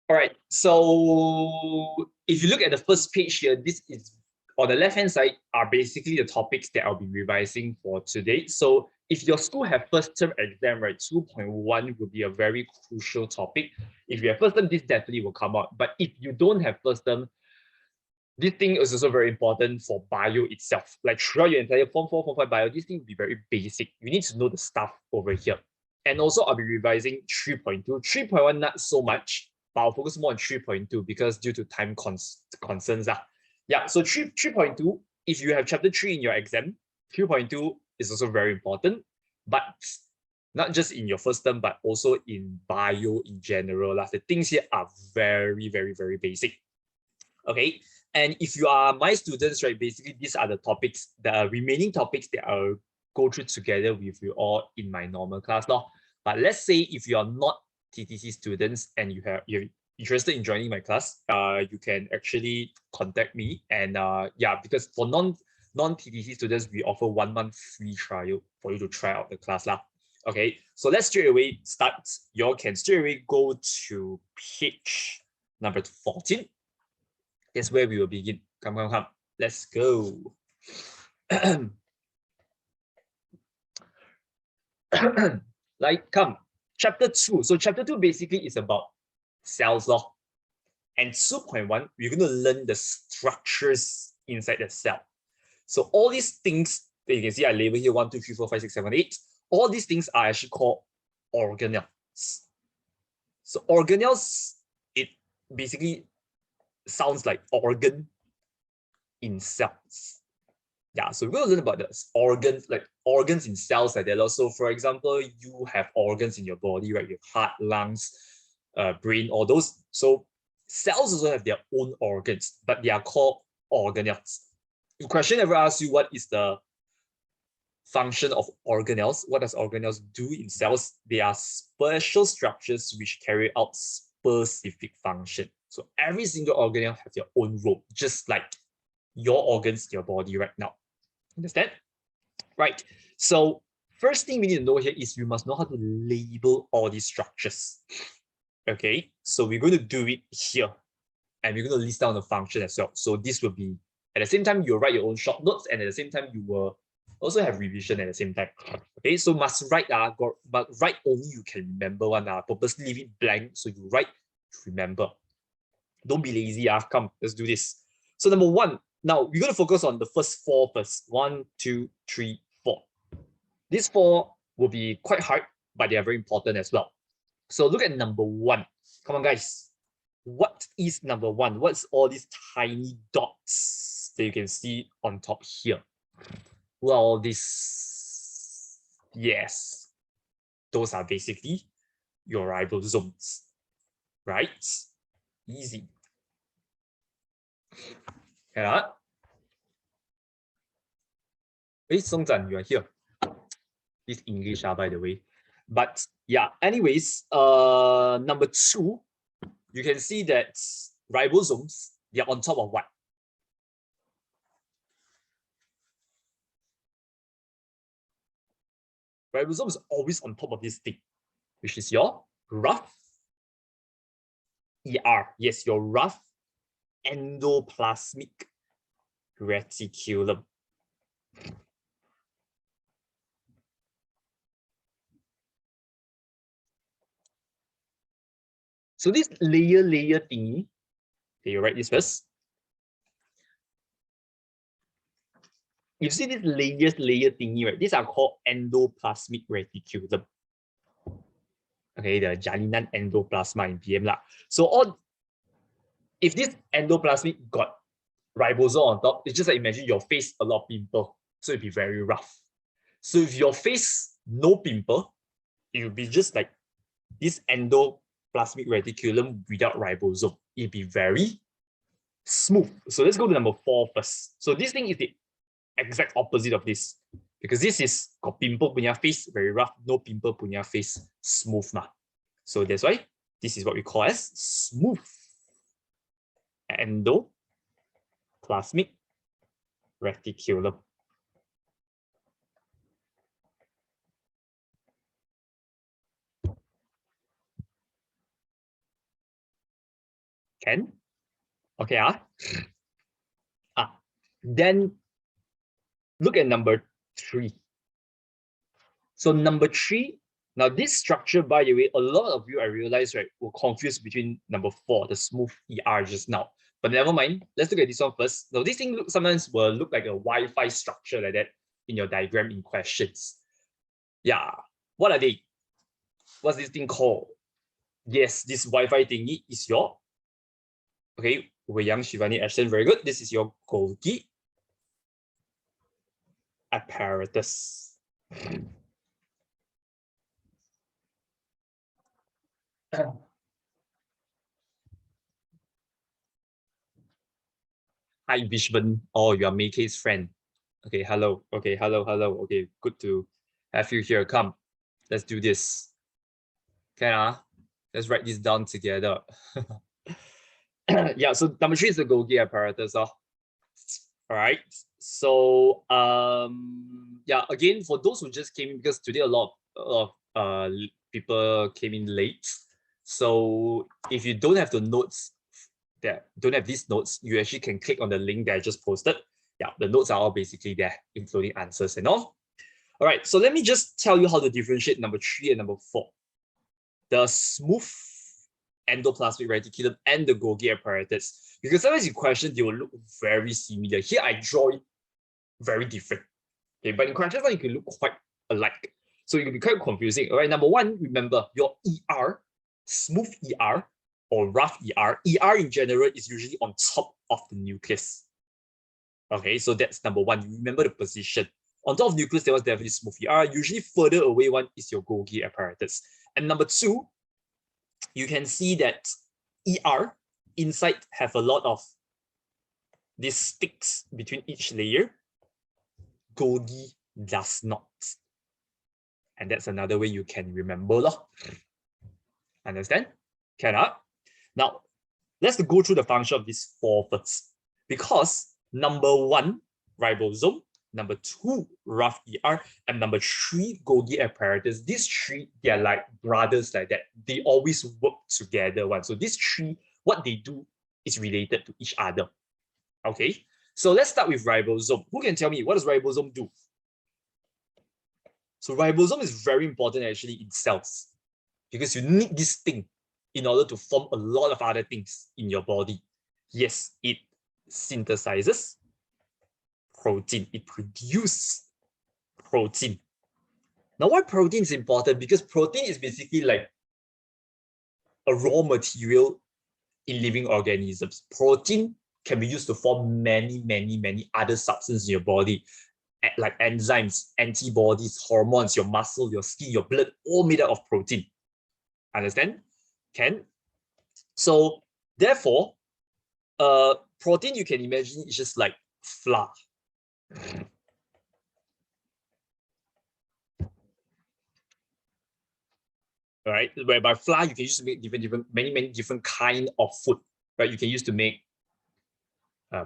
All right, so if you look at the first page here, this is on the left-hand side are basically the topics that I'll be revising for today. So if your school have first term exam, right, 2.1 will be a very crucial topic. If you have first term, this definitely will come out. But if you don't have first term, this thing is also very important for bio itself. Like throughout your entire Form 4, Form 5 bio, this thing will be very basic. You need to know the stuff over here. And also I'll be revising 3.2. 3.1, not so much, but I'll focus more on 3.2 because due to time concerns. Yeah, so 3.2, if you have chapter 3 in your exam, 3.2 is also very important, but not just in your first term, but also in bio in general. The things here are very, very, very basic. Okay, and if you are my students, right, basically these are the topics, the remaining topics that I'll go through together with you all in my normal class. But let's say if you are not TTC students and you're interested in joining my class, you can actually contact me. And yeah, because for non-TTC students, we offer 1 month free trial for you to try out the class. Okay, so let's straight away start. You all can straight away go to page number 14. That's where we will begin. Come. Let's go. Like, come. Chapter 2. So chapter 2 basically is about cells. And 2.1, we're going to learn the structures inside the cell. So all these things that you can see, I label here 1, 2, 3, 4, 5, 6, 7, 8. All these things are actually called organelles. So organelles, it basically sounds like organ in cells. Yeah, so we're going to learn about the organs, like organs in cells like that. So for example, you have organs in your body, right? Your heart, lungs, brain, all those. So cells also have their own organs, but they are called organelles. The question ever asks you, what is the function of organelles? What does organelles do in cells? They are special structures which carry out specific function. So every single organelle has their own role, just like your organs in your body right now. Understand? Right. So first thing we need to know here is we must know how to label all these structures. Okay, so we're going to do it here. And we're going to list down the function as well. So this will be, at the same time, you'll write your own short notes, and at the same time, you will also have revision at the same time. Okay, so must write, but write only you can remember one. Purposely leave it blank, so you write, remember. Don't be lazy. Come, let's do this. So number 1, now we're going to focus on the first 4 first. 1, 2, 3, 4. These 4 will be quite hard, but they are very important as well. So look at number 1. Come on, guys. What is number 1? What's all these tiny dots that you can see on top here? Well, this, yes, those are basically your ribosomes, right? Easy. Yeah. Hey, Songzhan, you are here. This English, by the way. But yeah, anyways, number 2, you can see that ribosomes, they are on top of what? Ribosome is always on top of this thing, which is your rough ER. Yes, your rough endoplasmic reticulum. So this layer thingy, okay, you write this first. You see this layer thingy, right? These are called endoplasmic reticulum. Okay, the Jalinan endoplasma in PM . So if this endoplasmic got ribosome on top, it's just like imagine your face a lot of pimple, so it'd be very rough. So if your face no pimple, it would be just like this endoplasmic reticulum without ribosome. It'd be very smooth. So let's go to number 4 first. So this thing is the exact opposite of this, because this is got pimple punya face, very rough, no pimple punya face, smooth . So that's why this is what we call as smooth endoplasmic reticulum. Can? Okay, then look at number 3. So number 3, now this structure, by the way, a lot of you, I realize, right, were confused between number 4, the smooth ER just now. But never mind, let's look at this one first. Now this thing sometimes will look like a Wi-Fi structure like that in your diagram in questions. Yeah, what are they? What's this thing called? Yes, this Wi-Fi thingy is your, okay, Weiyang, Shivani, Ashton, very good. This is your Golgi apparatus. Hi, Bishman. Oh, you are Meikei's friend. Okay, hello. Okay, hello. Okay, good to have you here. Come, let's do this. Okay, let's write this down together. Yeah, so number 3 is the Golgi apparatus. All right. So yeah, again, for those who just came in, because today a lot of people came in late. So if you don't have the notes, that don't have these notes, you actually can click on the link that I just posted. Yeah, the notes are all basically there, including answers and all. All right, so let me just tell you how to differentiate number 3 and number 4. The smooth endoplasmic reticulum and the Golgi apparatus. Because sometimes in questions, they will look very similar. Here, I draw it very different. Okay, but in questions, you can look quite alike. So it can be quite confusing. All right, number 1, remember your ER, smooth ER, or rough ER. ER in general is usually on top of the nucleus. Okay, so that's number 1. You remember the position. On top of nucleus, there was definitely smooth ER. Usually further away one is your Golgi apparatus. And number 2, you can see that ER inside have a lot of these sticks between each layer. Golgi does not. And that's another way you can remember. Understand? Cannot? Now, let's go through the function of these 4 first. Because number 1, ribosome, number 2, rough ER, and number 3, Golgi apparatus. These 3, they are like brothers like that. They always work together. So these 3, what they do is related to each other. Okay, so let's start with ribosome. Who can tell me what does ribosome do? So ribosome is very important actually in cells, because you need this thing in order to form a lot of other things in your body. Yes, it synthesizes protein. It produces protein. Now, why protein is important? Because protein is basically like a raw material in living organisms. Protein can be used to form many other substances in your body, like enzymes, antibodies, hormones, your muscle, your skin, your blood, all made up of protein. Understand? Can? So therefore, protein, you can imagine, is just like flour. All right, whereby flour you can use to make many different kind of food. Right, you can use to make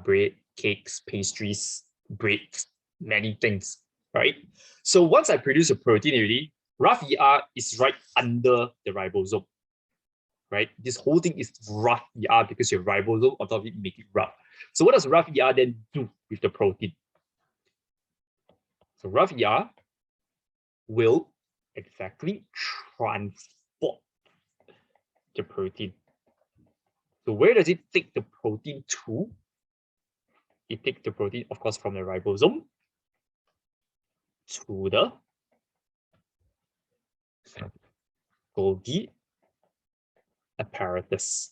bread, cakes, pastries, breads, many things. Right. So once I produce a protein already, rough ER is right under the ribosome. Right, this whole thing is rough ER because your ribosome on top of it make it rough. So what does rough ER then do with the protein? So rough ER will exactly transport the protein. So where does it take the protein to? It takes the protein, of course, from the ribosome to the Golgi apparatus.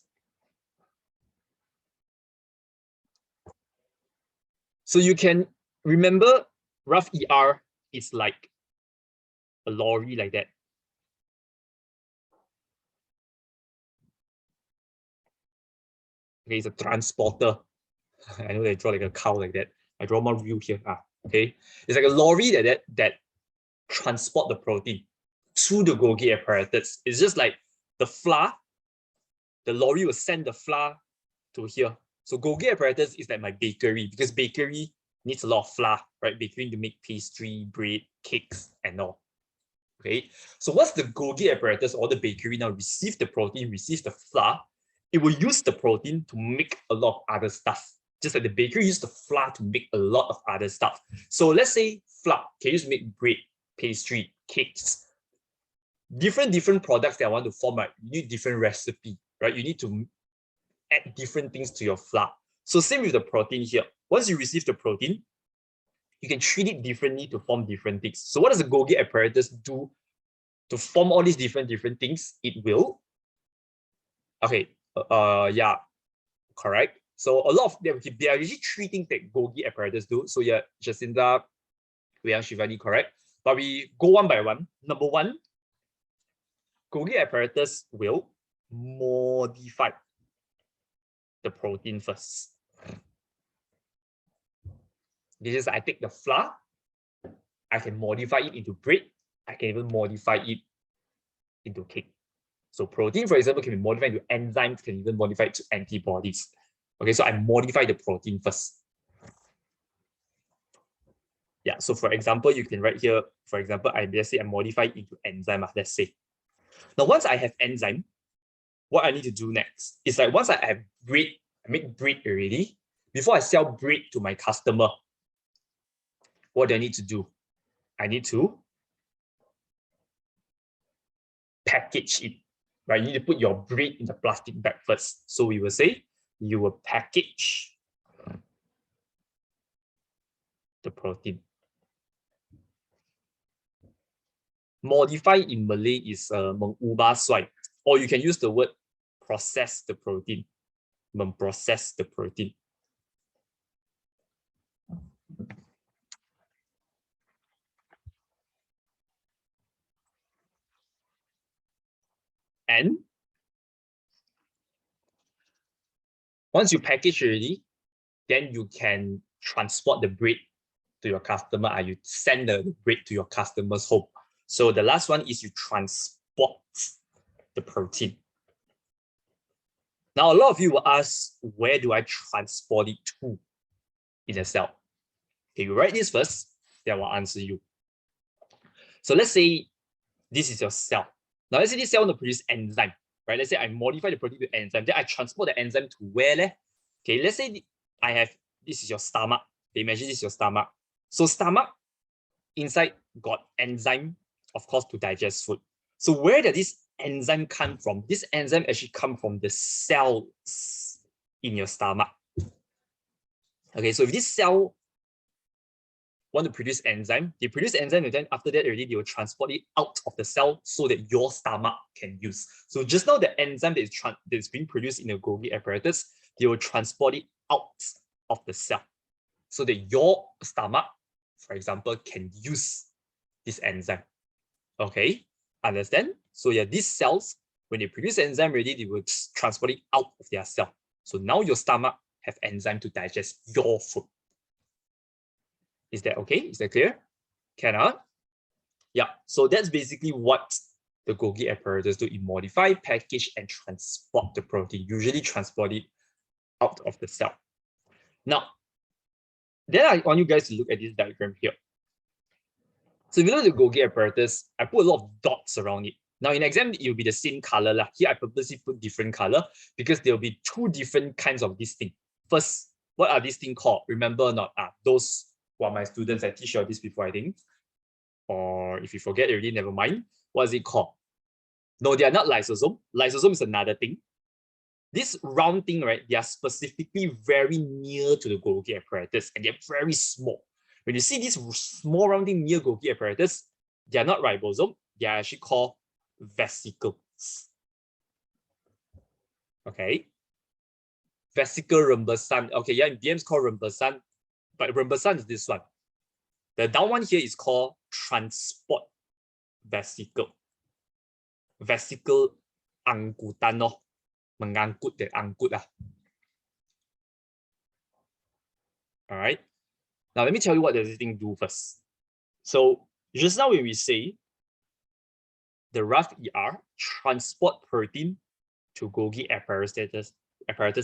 So you can remember rough ER is like a lorry like that. Okay, it's a transporter. I know they draw like a cow like that. I draw more real here. Okay, it's like a lorry that transport the protein to the Golgi apparatus. It's just like the flour. The lorry will send the flour to here. So Golgi apparatus is like my bakery, because bakery needs a lot of flour, right? Bakery to make pastry, bread, cakes, and all. Okay, so what's the Golgi apparatus or the bakery now? Receive the protein, receive the flour, it will use the protein to make a lot of other stuff. Just like the bakery used the flour to make a lot of other stuff. So let's say flour can use to make bread, pastry, cakes, different products that I want to form. Right? You need different recipe, right? You need to add different things to your flour. So same with the protein here. Once you receive the protein, you can treat it differently to form different things. So what does the Golgi apparatus do to form all these different things? It will, okay, yeah, correct. So a lot of them, they are usually three things that Golgi apparatus do. So yeah, Jacinda, we are Shivani, correct. But we go one by one. Number one, Golgi apparatus will modify the protein first. This is, I take the flour, I can modify it into bread, I can even modify it into cake. So protein, for example, can be modified into enzymes, can even modify it to antibodies. Okay, so I modify the protein first. Yeah, so for example, you can write here, for example, let's say I modify it into enzyme, let's say. Now, once I have enzyme, what I need to do next is like once I have bread, I make bread already, before I sell bread to my customer, what do I need to do? I need to package it, right? You need to put your bread in the plastic bag first. So we will say you will package the protein. Modify in Malay is mengubah suai, or you can use the word process the protein, memprocess the protein. And once you package already, then you can transport the bread to your customer, or you send the bread to your customer's home. So the last one is you transport the protein. Now, a lot of you will ask, where do I transport it to in a cell? Okay, you write this first, then I'll answer you. So let's say this is your cell. Now, let's say this cell will produce enzyme, right? Let's say I modify the protein to enzyme, then I transport the enzyme to where? Okay, let's say I have, this is your stomach. Okay, imagine this is your stomach. So stomach, inside got enzyme, of course, to digest food. So where does this enzyme come from? This enzyme actually comes from the cells in your stomach. Okay, so if this cell want to produce enzyme, they produce enzyme, and then after that already they will transport it out of the cell so that your stomach can use. So just now the enzyme that is being produced in the Golgi apparatus, they will transport it out of the cell so that your stomach, for example, can use this enzyme. Okay, understand? So yeah, these cells, when they produce enzyme already, they will transport it out of their cell. So now your stomach have enzyme to digest your food. Is that okay? Is that clear? Can Yeah, so that's basically what the Golgi apparatus do. It modify, package, and transport the protein, usually transport it out of the cell. Now, then I want you guys to look at this diagram here. So if you look at the Golgi apparatus, I put a lot of dots around it. Now in exam, it will be the same color. Here I purposely put different color because there will be two different kinds of this thing. First, what are these things called? Remember or not? Those who are my students, I teach you this before, I think. Or if you forget already, never mind. What is it called? No, they are not lysosome. Lysosome is another thing. This round thing, right, they are specifically very near to the Golgi apparatus and they're very small. When you see this small round thing near Golgi apparatus, they are not ribosome, they are actually called vesicles. Okay. Vesicle rhombosan. Okay, yeah, in BM it's called rhombosan, but rhombosan is this one. The down one here is called transport vesicle. Vesicle angkutan no. Mengangkut dan angkut lah. All right. Now let me tell you what does this thing do first. So just now when we say the rough ER transport protein to Golgi apparatus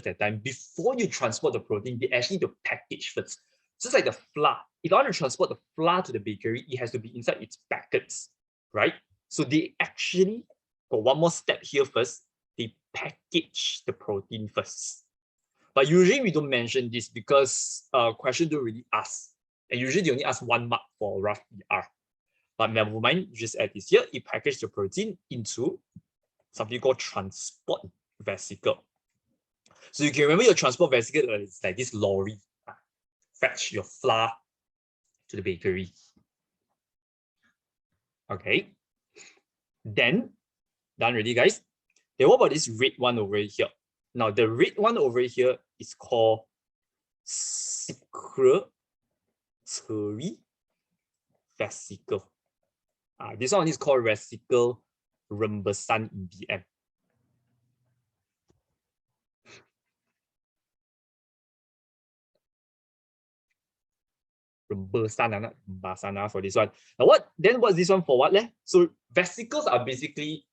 that time, before you transport the protein, they actually need to package first. Just like the flour. If I want to transport the flour to the bakery, it has to be inside its packets, right? So they actually got one more step here first. They package the protein first. But usually we don't mention this because questions don't really ask. And usually they only ask 1 mark for rough ER. But never mind, just add this here. It packages the protein into something called transport vesicle. So you can remember your transport vesicle is like this lorry. Fetch your flour to the bakery. Okay. Then, done already, guys. Then what about this red one over here? Now, the red one over here is called secretory vesicle. This one is called vesicle rhombosan in BM. Rhombosan for this one. Now what's this one for what? So vesicles are basically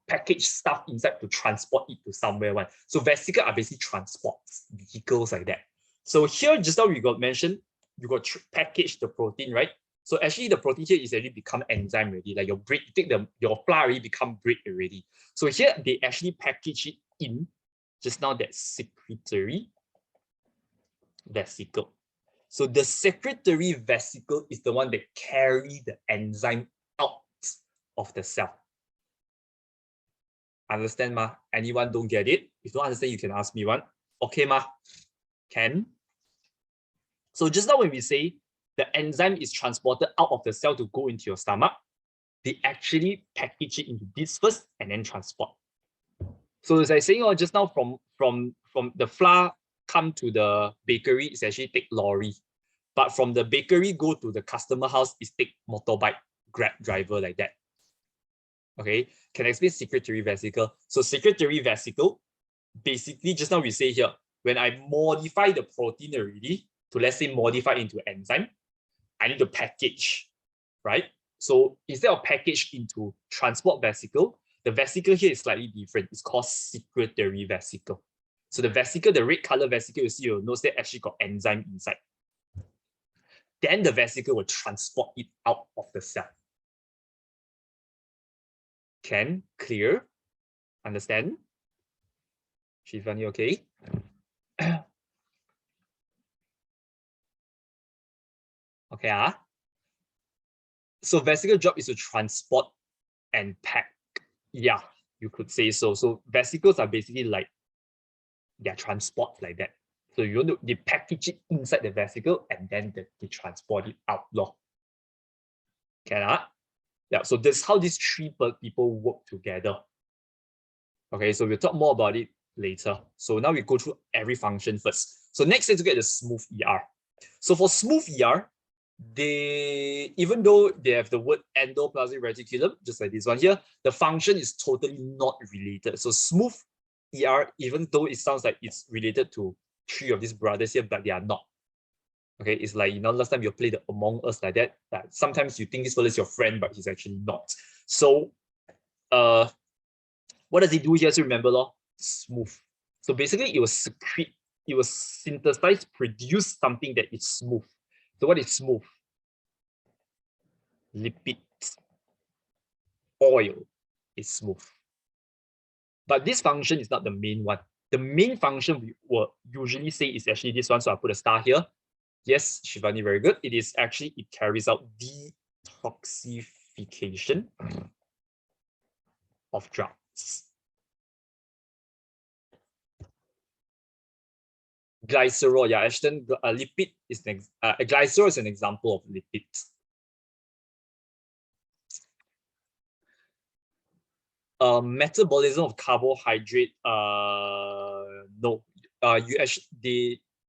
packaged stuff inside to transport it to somewhere. So vesicles are basically transports, vehicles like that. So here, just now we got mentioned, you got package the protein, right? So actually the protein here is already become enzyme already. Like your bread, you take your flour already become bread already. So here they actually package it in just now that secretory vesicle. So the secretory vesicle is the one that carry the enzyme out of the cell. Understand, ma? Anyone don't get it? If you don't understand, you can ask me one. Okay, ma? Can? So just now when we say the enzyme is transported out of the cell to go into your stomach, they actually package it into this first and then transport. So as I was saying, just now from the flour come to the bakery, it's actually take lorry. But from the bakery go to the customer house, it's take motorbike, Grab driver like that. Okay, can I explain secretory vesicle? So secretory vesicle, basically just now we say here, when I modify the protein already to, let's say, modify into enzyme, I need to package, right? So instead of package into transport vesicle, the vesicle here is slightly different. It's called secretory vesicle. So the vesicle, the red color vesicle, you see, you'll notice that actually got enzyme inside. Then the vesicle will transport it out of the cell. Can? Clear? Understand? Shivani, okay? Okay. So vesicle job is to transport and pack. Yeah, you could say so. So vesicles are basically like their transport like that. So you want to they package it inside the vesicle and then they transport it out. Okay. Yeah, so that's how these three people work together. Okay, so we'll talk more about it later. So now we go through every function first. So next, let's get the smooth ER. So for smooth ER, even though they have the word endoplasmic reticulum, just like this one here, the function is totally not related. So smooth ER, even though it sounds like it's related to three of these brothers here, but they are not. Okay, it's like, last time you played the Among Us like that. Sometimes you think this fellow is your friend, but he's actually not. So, what does it do here to remember? Smooth. So basically, it will secrete, it will synthesize, produce something that is smooth. So what is smooth? Lipids. Oil is smooth. But this function is not the main one. The main function we will usually say is actually this one. So I'll put a star here. Yes, Shivani, very good. It is actually, it carries out detoxification of drugs. Glycerol, yeah, Ashton, a lipid is glycerol is an example of lipids. Metabolism of carbohydrate, no.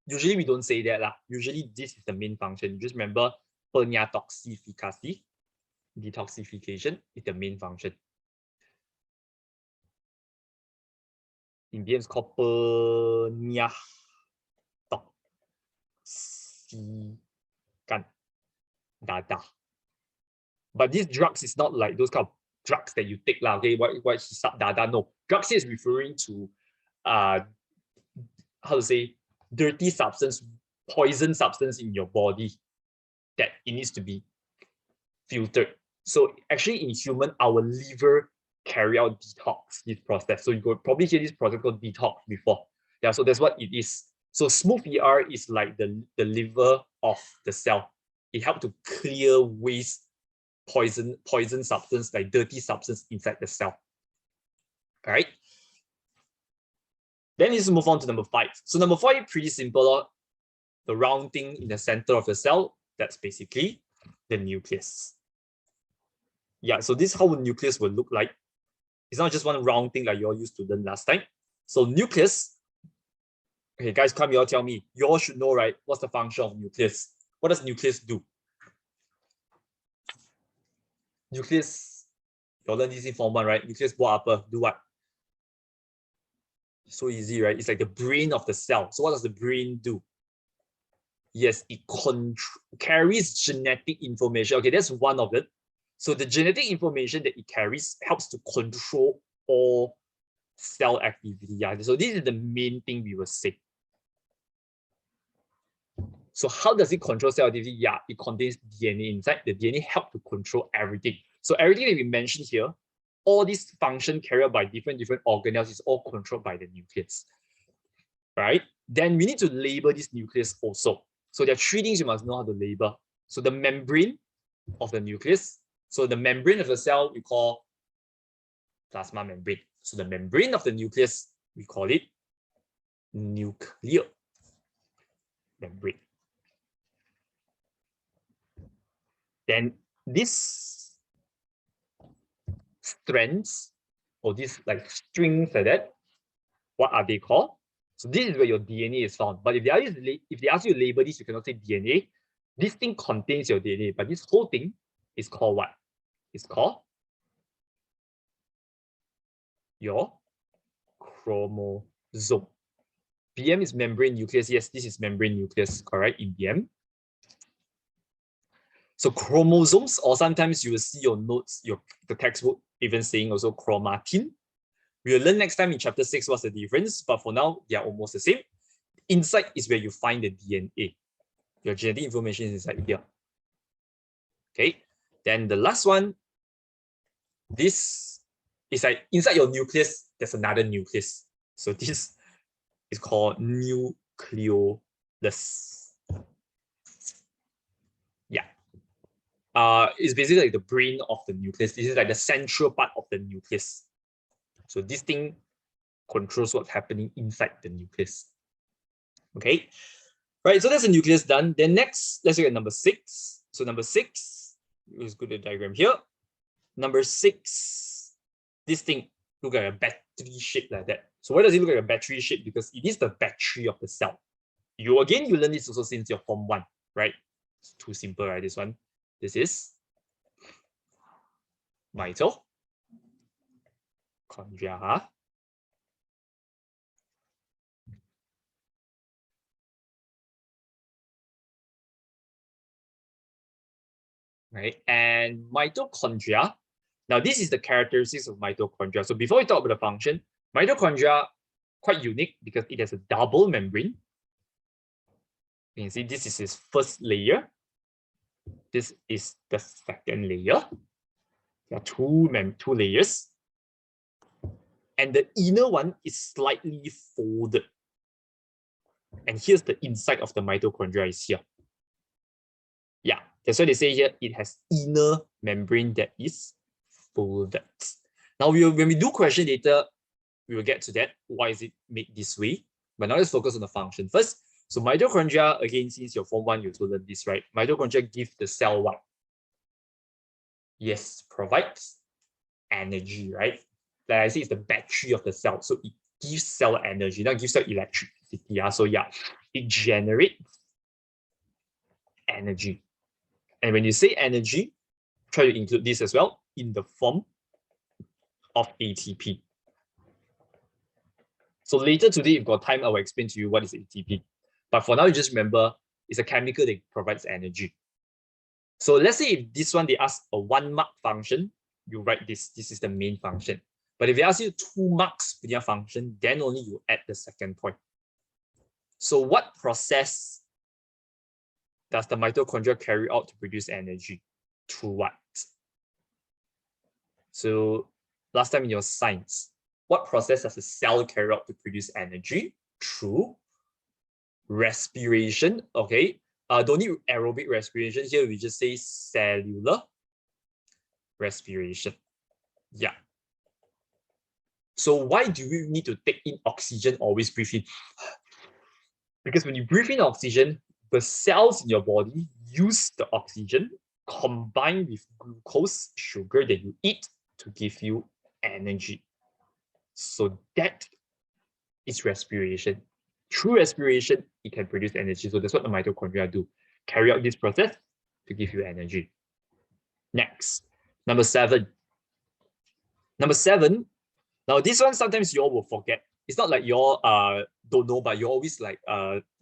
Usually we don't say that lah. Usually this is the main function. Just remember, detoxification is the main function. In BM, it's called dada. But these drugs is not like those kind of drugs that you take lah. Okay, what dada? No, drugs is referring to how to say, dirty substance, poison substance in your body that it needs to be filtered. So actually in human, our liver carry out detox, this process. So you could probably hear this process called detox before. Yeah, so that's what it is. So smooth ER is like the liver of the cell. It helps to clear waste, poison substance, like dirty substance inside the cell. All right. Then let's move on to number 5. So number 5, pretty simple. The round thing in the center of the cell, that's basically the nucleus. Yeah, so this is how the nucleus will look like. It's not just one round thing like you all used to learn last time. So nucleus, okay, guys, come you all tell me. You all should know, right? What's the function of nucleus? What does nucleus do? Nucleus, you all learn this in Form 1, right? Nucleus bore upper, do what? So easy, right? It's like the brain of the cell. So what does the brain do? Yes, it carries genetic information. Okay, that's one of it. So the genetic information that it carries helps to control all cell activity. Yeah. So this is the main thing we will say. So how does it control cell activity? Yeah, it contains DNA inside. The DNA helps to control everything. So everything that we mentioned here, all these function carried out by different organelles is all controlled by the nucleus. Right? Then we need to label this nucleus also. So there are 3 things you must know how to label. So the membrane of the nucleus. So the membrane of the cell we call plasma membrane. So the membrane of the nucleus, we call it nuclear membrane. Then these strands or these like strings like that, what are they called? So this is where your DNA is found. But if they ask you to label this, you cannot say DNA. This thing contains your DNA, but this whole thing is called what? It's called your chromosome. BM is membrane nucleus. Yes, this is membrane nucleus, correct, in BM. So chromosomes, or sometimes you will see your notes, the textbook even saying also chromatin. We will learn next time in chapter 6 what's the difference, but for now, they are almost the same. Inside is where you find the DNA. Your genetic information is inside here. Okay, then the last one, this is like inside your nucleus, there's another nucleus. So this is called nucleolus. Yeah. It's basically like the brain of the nucleus. This is like the central part of the nucleus. So this thing controls what's happening inside the nucleus. Okay, right, so that's the nucleus done. Then next, let's look at number 6. So number 6, let's go to the diagram here. Number 6, this thing look like a battery shape like that. So why does it look like a battery shape? Because it is the battery of the cell. You learn this also since your Form 1, right? It's too simple, right? This one. This is mitochondria. Right, and mitochondria. Now, this is the characteristics of mitochondria. So before we talk about the function, mitochondria quite unique because it has a double membrane. You can see this is its first layer. This is the second layer. There are two layers. And the inner one is slightly folded. And here's the inside of the mitochondria is here. Yeah, that's why they say here it has inner membrane that is folded. Now, when we do question later, we will get to that. Why is it made this way? But now let's focus on the function first. So mitochondria, again, since your Form 1, you also learned this, right? Mitochondria give the cell what? Yes, provides energy, right? Like I say, it's the battery of the cell. So it gives cell energy, not gives cell electricity. Yeah? So yeah, it generates energy. And when you say energy, try to include this as well in the form of ATP. So later today, if you've got time, I will explain to you what is ATP. But for now, you just remember it's a chemical that provides energy. So let's say if this one, they ask a 1 mark function, you write this. This is the main function. But if they ask you 2 marks for their function, then only you add the second point. So what process does the mitochondria carry out to produce energy? Through what? So last time in your science, what process does a cell carry out to produce energy? Through respiration. Okay. Don't need aerobic respiration here. We just say cellular respiration. Yeah. So why do we need to take in oxygen, always breathe in? Because when you breathe in oxygen, the cells in your body use the oxygen combined with glucose, sugar that you eat to give you energy. So that is respiration. Through respiration, it can produce energy. So that's what the mitochondria do. Carry out this process to give you energy. Next, number 7. Number 7. Now this one sometimes you all will forget. It's not like you all don't know, but you always like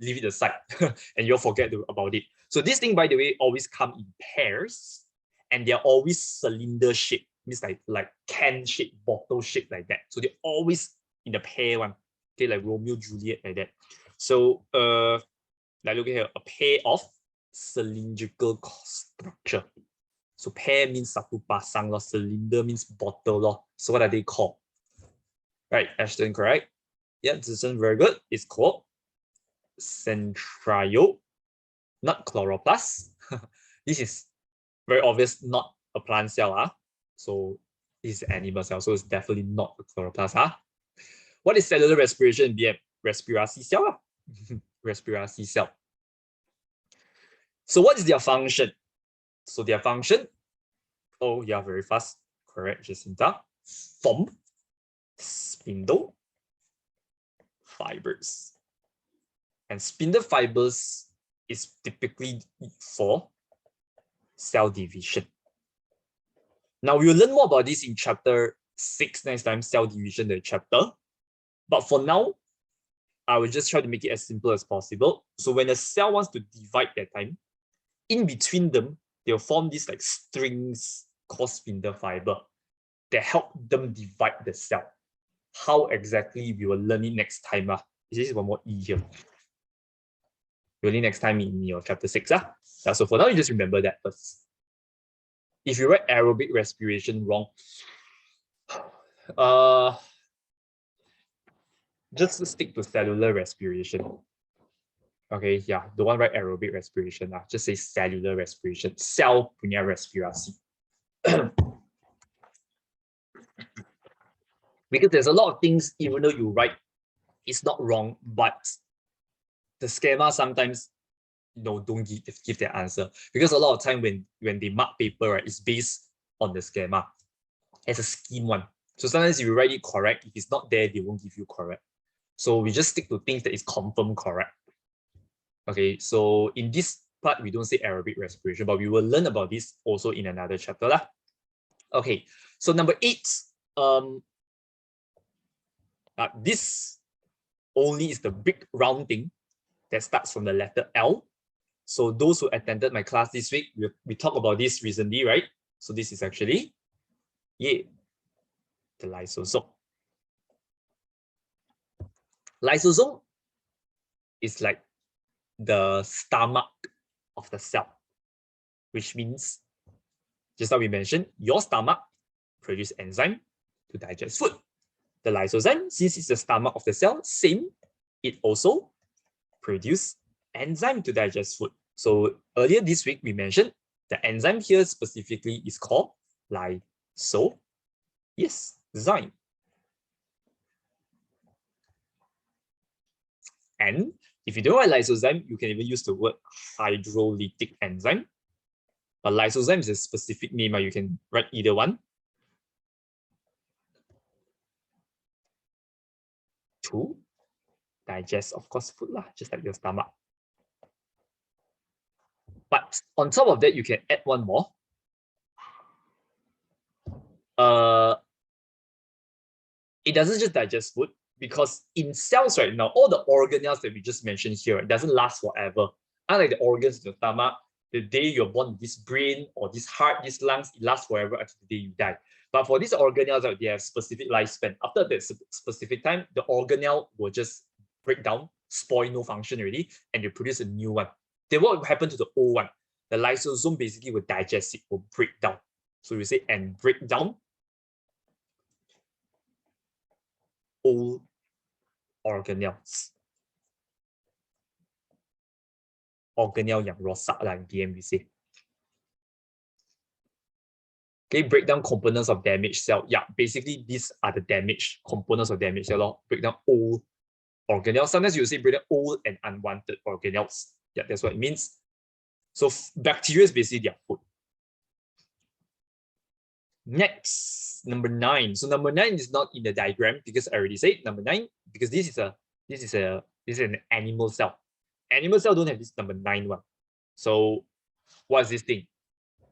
leave it aside and you'll forget about it. So this thing, by the way, always come in pairs, and they're always cylinder shape. Means like can shape, bottle shape like that. So they're always in the pair one. Okay, like Romeo Juliet like that. So like look here, a pair of cylindrical structure. So pair means satu pasang lo, cylinder means bottle lo. So what are they called? Right, Ashton, correct? Yeah, Zizhen, very good. It's called centriole, not chloroplast. This is very obvious, not a plant cell. So this is an animal cell, so it's definitely not a chloroplast. What is cellular respiration? BM, respiratory cell. Respiratory cell. So what is their function? So their function, oh yeah, very fast. Correct, Jacinta. Form spindle fibers. And spindle fibers is typically for cell division. Now we will learn more about this in chapter 6 next time, cell division, the chapter. But for now, I will just try to make it as simple as possible. So when a cell wants to divide that time, in between them, they'll form these like strings called spindle fiber that help them divide the cell. How exactly we will learn it next time. This is one more E here. We'll learn next time in your chapter 6. So for now, you just remember that first. If you write aerobic respiration wrong, just stick to cellular respiration. Okay, yeah, don't want to write aerobic respiration. Just say cellular respiration. Cell punya respirasi. Because there's a lot of things, even though you write, it's not wrong, but the schema sometimes don't give their answer. Because a lot of time when they mark paper, right, it's based on the schema. It's a scheme one. So sometimes if you write it correct, if it's not there, they won't give you correct. So we just stick to things that is confirmed correct. Okay, so in this part, we don't say aerobic respiration, but we will learn about this also in another chapter. Okay, so number 8, this only is the big round thing that starts from the letter L. So those who attended my class this week, we talked about this recently, right? So this is actually, the lysosome. Lysosome is like the stomach of the cell, which means, just like we mentioned, your stomach produces enzyme to digest food. The lysozyme, since it's the stomach of the cell, same, it also produces enzyme to digest food. So earlier this week, we mentioned the enzyme here specifically is called lysozyme. And if you don't know what lysozyme, you can even use the word hydrolytic enzyme. But lysozyme is a specific name, you can write either one. To digest, of course, food, just like your stomach. But on top of that, you can add one more. It doesn't just digest food, because in cells right now, all the organelles that we just mentioned here, it doesn't last forever. Unlike the organs in your stomach, the day you're born, this brain or this heart, these lungs, it lasts forever until the day you die. But for these organelles, they have specific lifespan. After that specific time, the organelle will just break down, spoil, no function already, and they produce a new one. Then what will happen to the old one? The lysosome basically will digest it, will break down. So we say and break down old organelles. Organelle yang rosak lah in PM we say. Okay, break down components of damaged cell. Yeah, basically these are the damaged components of damaged cell. Break down old organelles. Sometimes you say break down old and unwanted organelles. Yeah, that's what it means. So bacteria is basically their food. Next, number 9. So number 9 is not in the diagram because I already said number 9 because this is an animal cell. Animal cell don't have this number 9 one. So what is this thing?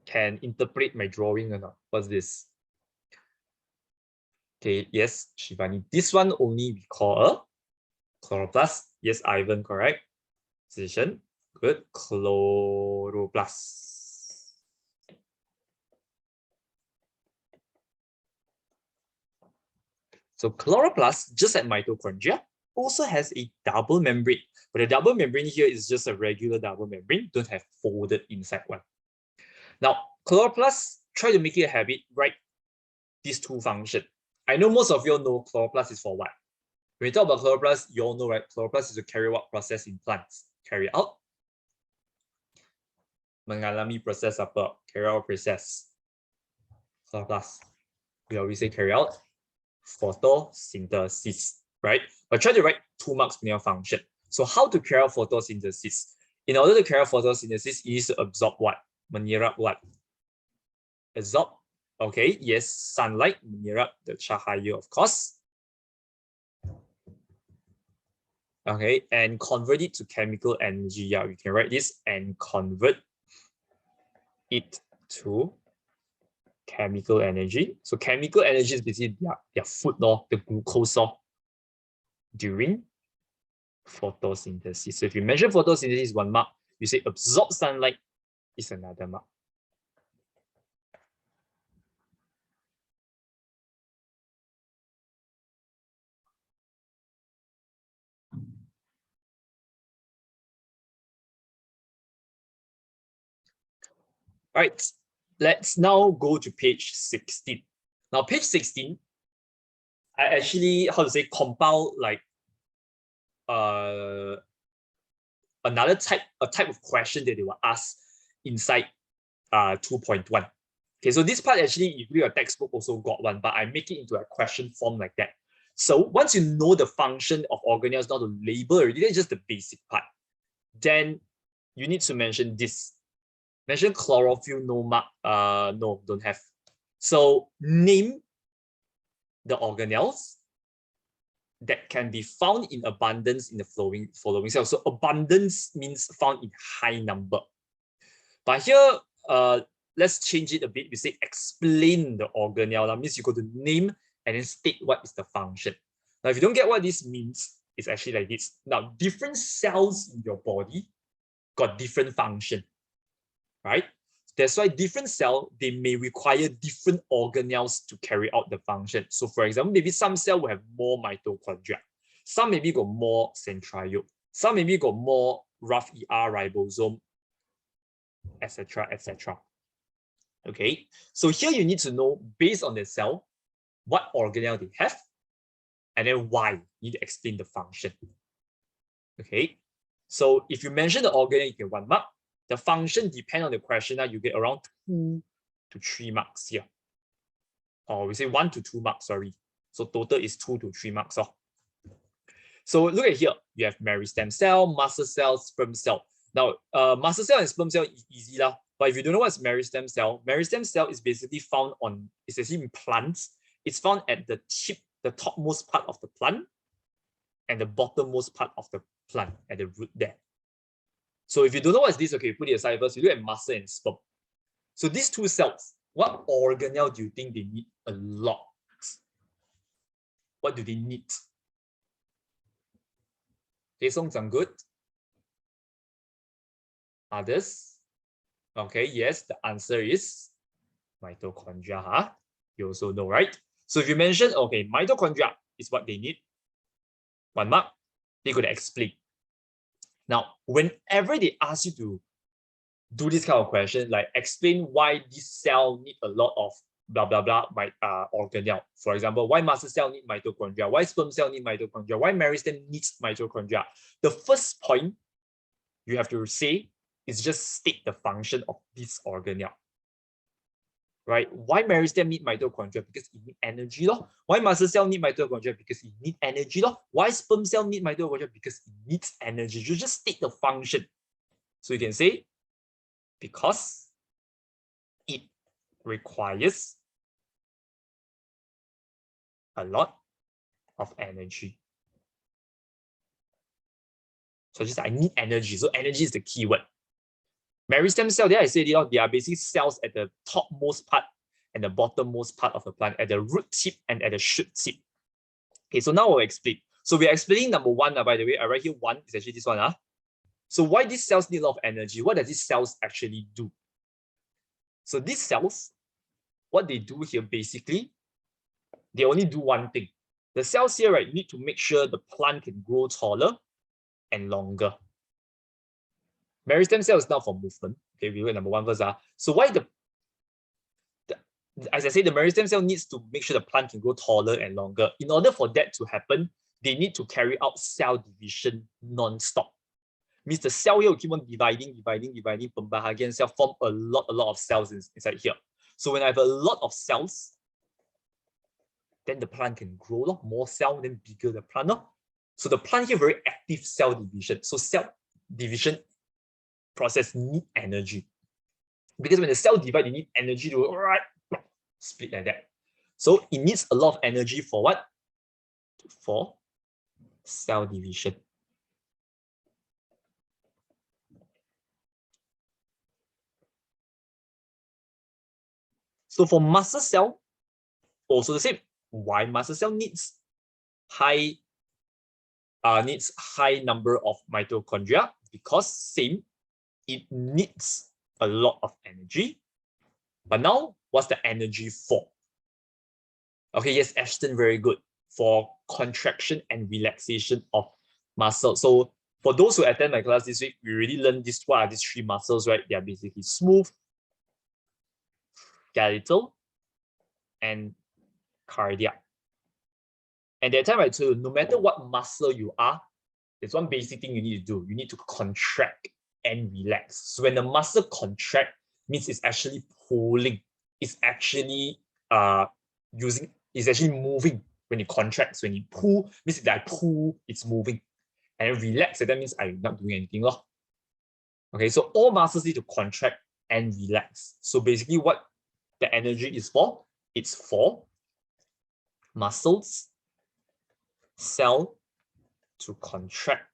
Can interpret my drawing or not? What's this? Okay, yes, Shivani. This one only we call a chloroplast. Yes, Ivan, correct. Position. Good. Chloroplast. So chloroplast, just like mitochondria, also has a double membrane. But the double membrane here is just a regular double membrane, don't have folded inside one. Now, chloroplast, try to make it a habit, write these two functions. I know most of you all know chloroplast is for what? When we talk about chloroplast, you all know, right? Chloroplast is to carry out process in plants. Carry out. Mengalami proses apa? Carry out process. Chloroplast. We always say carry out photosynthesis, right? I try to write 2 marks per function. So how to carry out photosynthesis? In order to carry out photosynthesis, it needs to absorb what? Menyerap what? Absorb. Okay, yes, sunlight, menyerap the cahaya, of course. Okay, and convert it to chemical energy. Yeah, we can write this and convert it to chemical energy. So chemical energy is basically their food, the glucose during photosynthesis. So if you measure photosynthesis 1 mark, you say absorb sunlight is another mark. All right, let's now go to page 16. Now, page 16, I actually, how to say, compile like another type of question that they will ask inside 2.1. Okay, so this part actually, if you read your textbook, also got one, but I make it into a question form like that. So once you know the function of organelles, not to label already, that's just the basic part. Then you need to mention this. Mention chlorophyll, no mark. No, don't have. So name the organelles that can be found in abundance in the following cells. So abundance means found in high number. But here, let's change it a bit. We say explain the organelle. That means you go to name and then state what is the function. Now, if you don't get what this means, it's actually like this. Now, different cells in your body got different function, right? That's why different cell, they may require different organelles to carry out the function. So for example, maybe some cell will have more mitochondria. Some maybe got more centriole. Some maybe got more rough ER ribosome, etc., etc. Okay, so here you need to know, based on the cell, what organelle they have, and then why. You need to explain the function. Okay, so if you mention the organelle, you get 1 mark. The function depends on the question. Now you get around 2 to 3 marks here. Or we say 1 to 2 marks, sorry. So total is 2 to 3 marks. So look at here. You have meristem cell, muscle cell, sperm cell. Now, muscle cell and sperm cell is easy lah. But if you don't know what's meristem cell is basically found on, it's actually in plants. It's found at the tip, the topmost part of the plant, and the bottommost part of the plant at the root there. So if you don't know what is this, okay, put it aside first. You look at muscle and sperm. So these 2 cells, what organelle do you think they need a lot? What do they need? Okay, Song Zhang, good. Others? Okay, yes, the answer is mitochondria. Huh? You also know, right? So if you mention, okay, mitochondria is what they need, 1 mark, they could explain. Now, whenever they ask you to do this kind of question, like explain why this cell need a lot of blah blah blah organelle. For example, why muscle cell need mitochondria? Why sperm cell need mitochondria? Why meristem needs mitochondria? The first point you have to say is just state the function of this organelle. Right? Why meristem need mitochondria? Because it need energy. Why muscle cell need mitochondria? Because it need energy. Why sperm cell need mitochondria? Because it needs energy. You just state the function. So you can say, because it requires a lot of energy. So just I need energy. So energy is the keyword. Meristem cell, there I said it, they are basically cells at the topmost part and the bottommost part of the plant, at the root tip and at the shoot tip. Okay, so now I'll explain. So we are explaining number one, by the way, I write here one, is actually this one. So why these cells need a lot of energy? What does these cells actually do? So these cells, what they do here basically, they only do one thing. The cells here, right, need to make sure the plant can grow taller and longer. Meristem cell is now for movement. Okay, we look at number one first. So why as I say, the meristem cell needs to make sure the plant can grow taller and longer. In order for that to happen, they need to carry out cell division non-stop. Means the cell here will keep on dividing, pembahagian cell form a lot of cells inside here. So when I have a lot of cells, then the plant can grow, more cell, then bigger the plant. So the plant here very active cell division. So cell division process need energy. Because when the cell divide, they need energy to split like that. So it needs a lot of energy for what? For cell division. So for muscle cell, also the same. Why muscle cell needs high number of mitochondria? Because same, it needs a lot of energy. But now, what's the energy for? Okay, yes, Ashton, very good. For contraction and relaxation of muscle. So for those who attend my class this week, we really learned what are these three muscles, right? They are basically smooth, skeletal, and cardiac. And that time I told you, no matter what muscle you are, there's one basic thing you need to do. You need to contract and relax. So when the muscle contract, means it's actually pulling. It's actually it's actually moving when it contracts. When you pull, means if I pull, it's moving. And relax, that means I'm not doing anything. Okay, so all muscles need to contract and relax. So basically what the energy is for, it's for muscles, cell to contract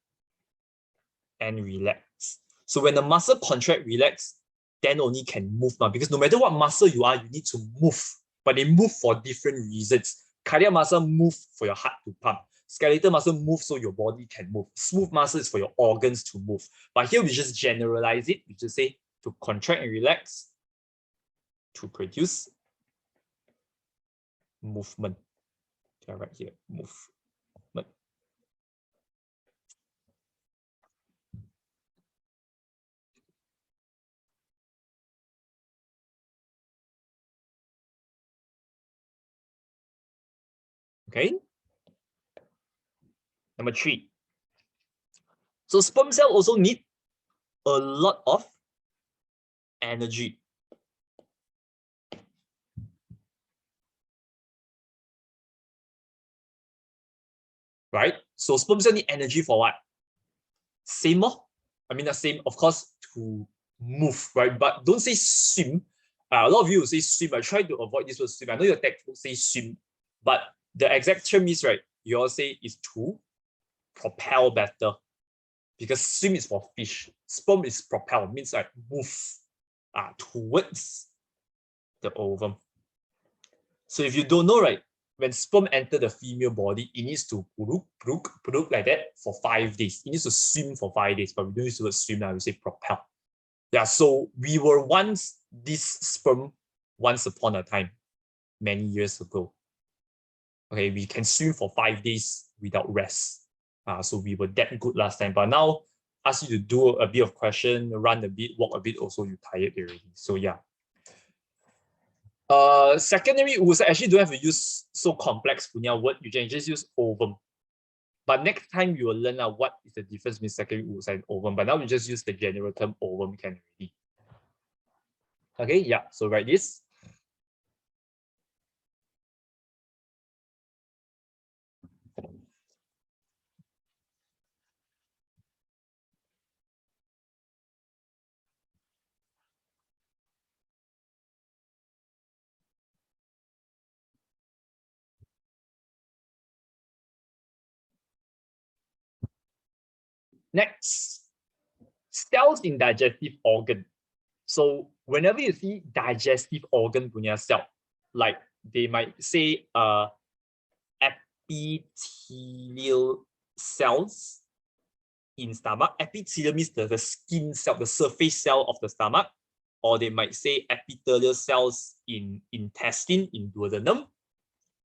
and relax. So when the muscle contract, relax, then only can move now. Because no matter what muscle you are, you need to move. But they move for different reasons. Cardiac muscle move for your heart to pump. Skeletal muscle move so your body can move. Smooth muscle is for your organs to move. But here we just generalize it. We just say to contract and relax to produce movement. Right here, movement. Okay. Number three. So sperm cell also need a lot of energy. Right? So sperm cell need energy for what? Same more. I mean, the same, of course, to move, right? But don't say swim. A lot of you will say swim. I try to avoid this word swim. I know your textbook say swim, but the exact term is, right, you all say is to propel better. Because swim is for fish. Sperm is propel, means like move towards the ovum. So if you don't know, right, when sperm enter the female body, it needs to puruk like that for 5 days. It needs to swim for 5 days, but we don't use the word swim now, we say propel. Yeah, so we were once this sperm once upon a time, many years ago. Okay, we can swim for 5 days without rest. So we were that good last time, but now ask you to do a bit of question, run a bit, walk a bit, also you tired already. So yeah. Secondary oocyte actually don't have to use so complex punya word. You can just use ovum. But next time you will learn what is the difference between secondary oocyte and ovum. But now we just use the general term ovum can already. Okay, yeah. So write this. Next, cells in digestive organ. So whenever you see digestive organ punya cell, like they might say epithelial cells in stomach. Epithelial means the skin cell, the surface cell of the stomach, or they might say epithelial cells in intestine, in duodenum,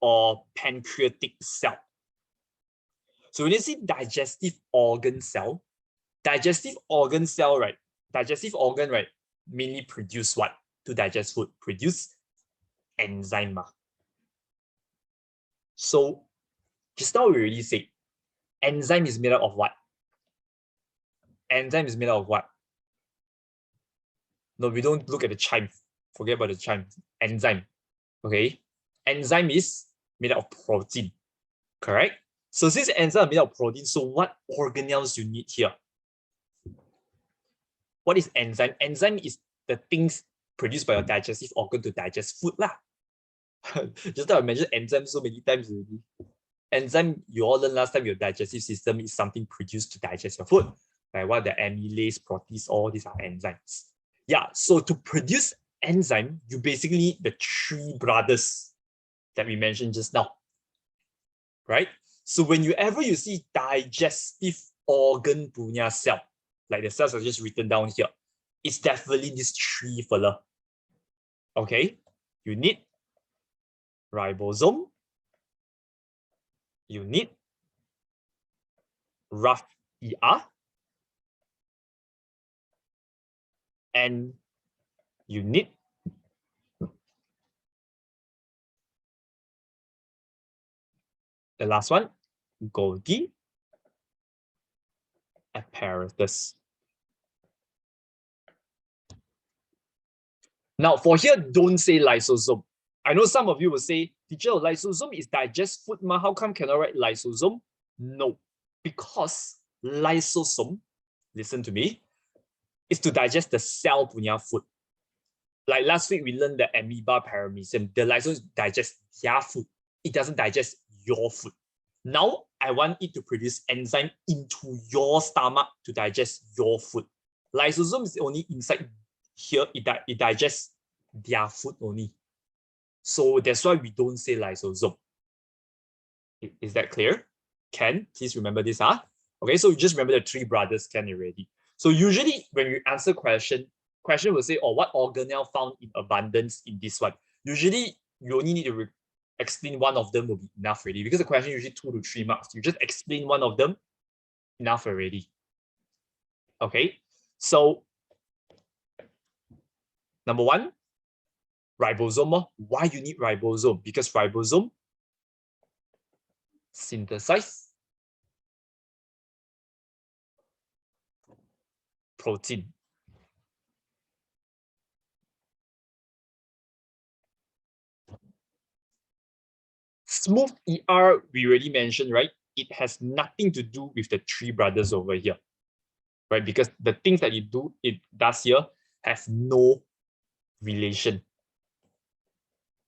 or pancreatic cell. So when you see digestive organ cell, digestive organ, right, mainly produce what? To digest food, produce enzyme. So just now we already said, enzyme is made up of what? Enzyme is made up of what? No, we don't look at the chime. Forget about the chime. Enzyme. Okay. Enzyme is made up of protein. Correct? So since enzyme is made up of protein, so what organelles you need here? What is enzyme? Enzyme is the things produced by your digestive organ to digest food lah. Just now I mentioned enzyme so many times already. Enzyme, you all learned last time, your digestive system is something produced to digest your food. Like what the amylase, protease, all these are enzymes. Yeah, so to produce enzyme, you basically need the three brothers that we mentioned just now, right? So whenever you see digestive organ punya cell, like the cells are just written down here, it's definitely this three fella. Okay, you need ribosome, you need rough ER, and you need the last one, Golgi apparatus. Now for here, don't say lysosome. I know some of you will say, teacher, lysosome is digest food, ma. How come cannot write lysosome? No, because lysosome, listen to me, is to digest the cell punya food. Like last week, we learned the amoeba paramecium. The lysosome digests their food. It doesn't digest your food. Now, I want it to produce enzyme into your stomach to digest your food. Lysosome is only inside here. It digests their food only. So that's why we don't say lysosome. Is that clear? Ken, please remember this. Okay, so you just remember the three brothers, Ken, already. So usually when you answer question will say, oh, what organelle found in abundance in this one? Usually you only need to explain one of them will be enough already, because the question usually 2 to 3 marks. You just explain one of them, enough already. Okay, so number one, ribosome. Why you need ribosome? Because ribosome synthesize protein. Smooth ER, we already mentioned, right? It has nothing to do with the three brothers over here, right? Because the things that it does here have no relation,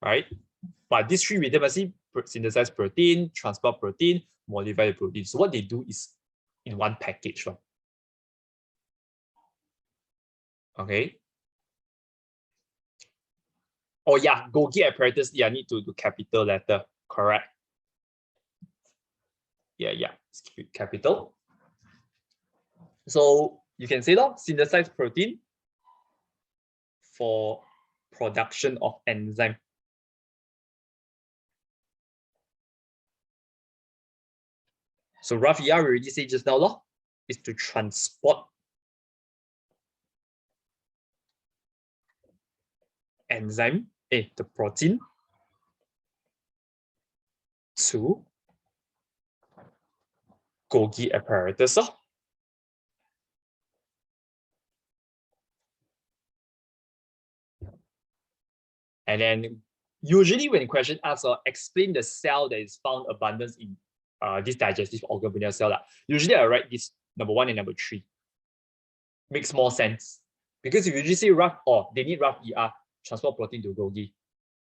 right? But these three rhythms, see, synthesize protein, transport protein, modify the protein. So what they do is in one package, right? Okay. Oh yeah, Golgi apparatus, yeah, need to do capital letter, correct? Yeah, capital. So you can say that synthesize protein for production of enzyme. So rough ER, we already say just now, is to transport enzyme the protein. 2, Golgi apparatus. And then usually when question asks explain the cell that is found abundance in this digestive organ cell, usually I write this number 1 and number 3. Makes more sense. Because if you just say rough, they need rough ER, transport protein to Golgi,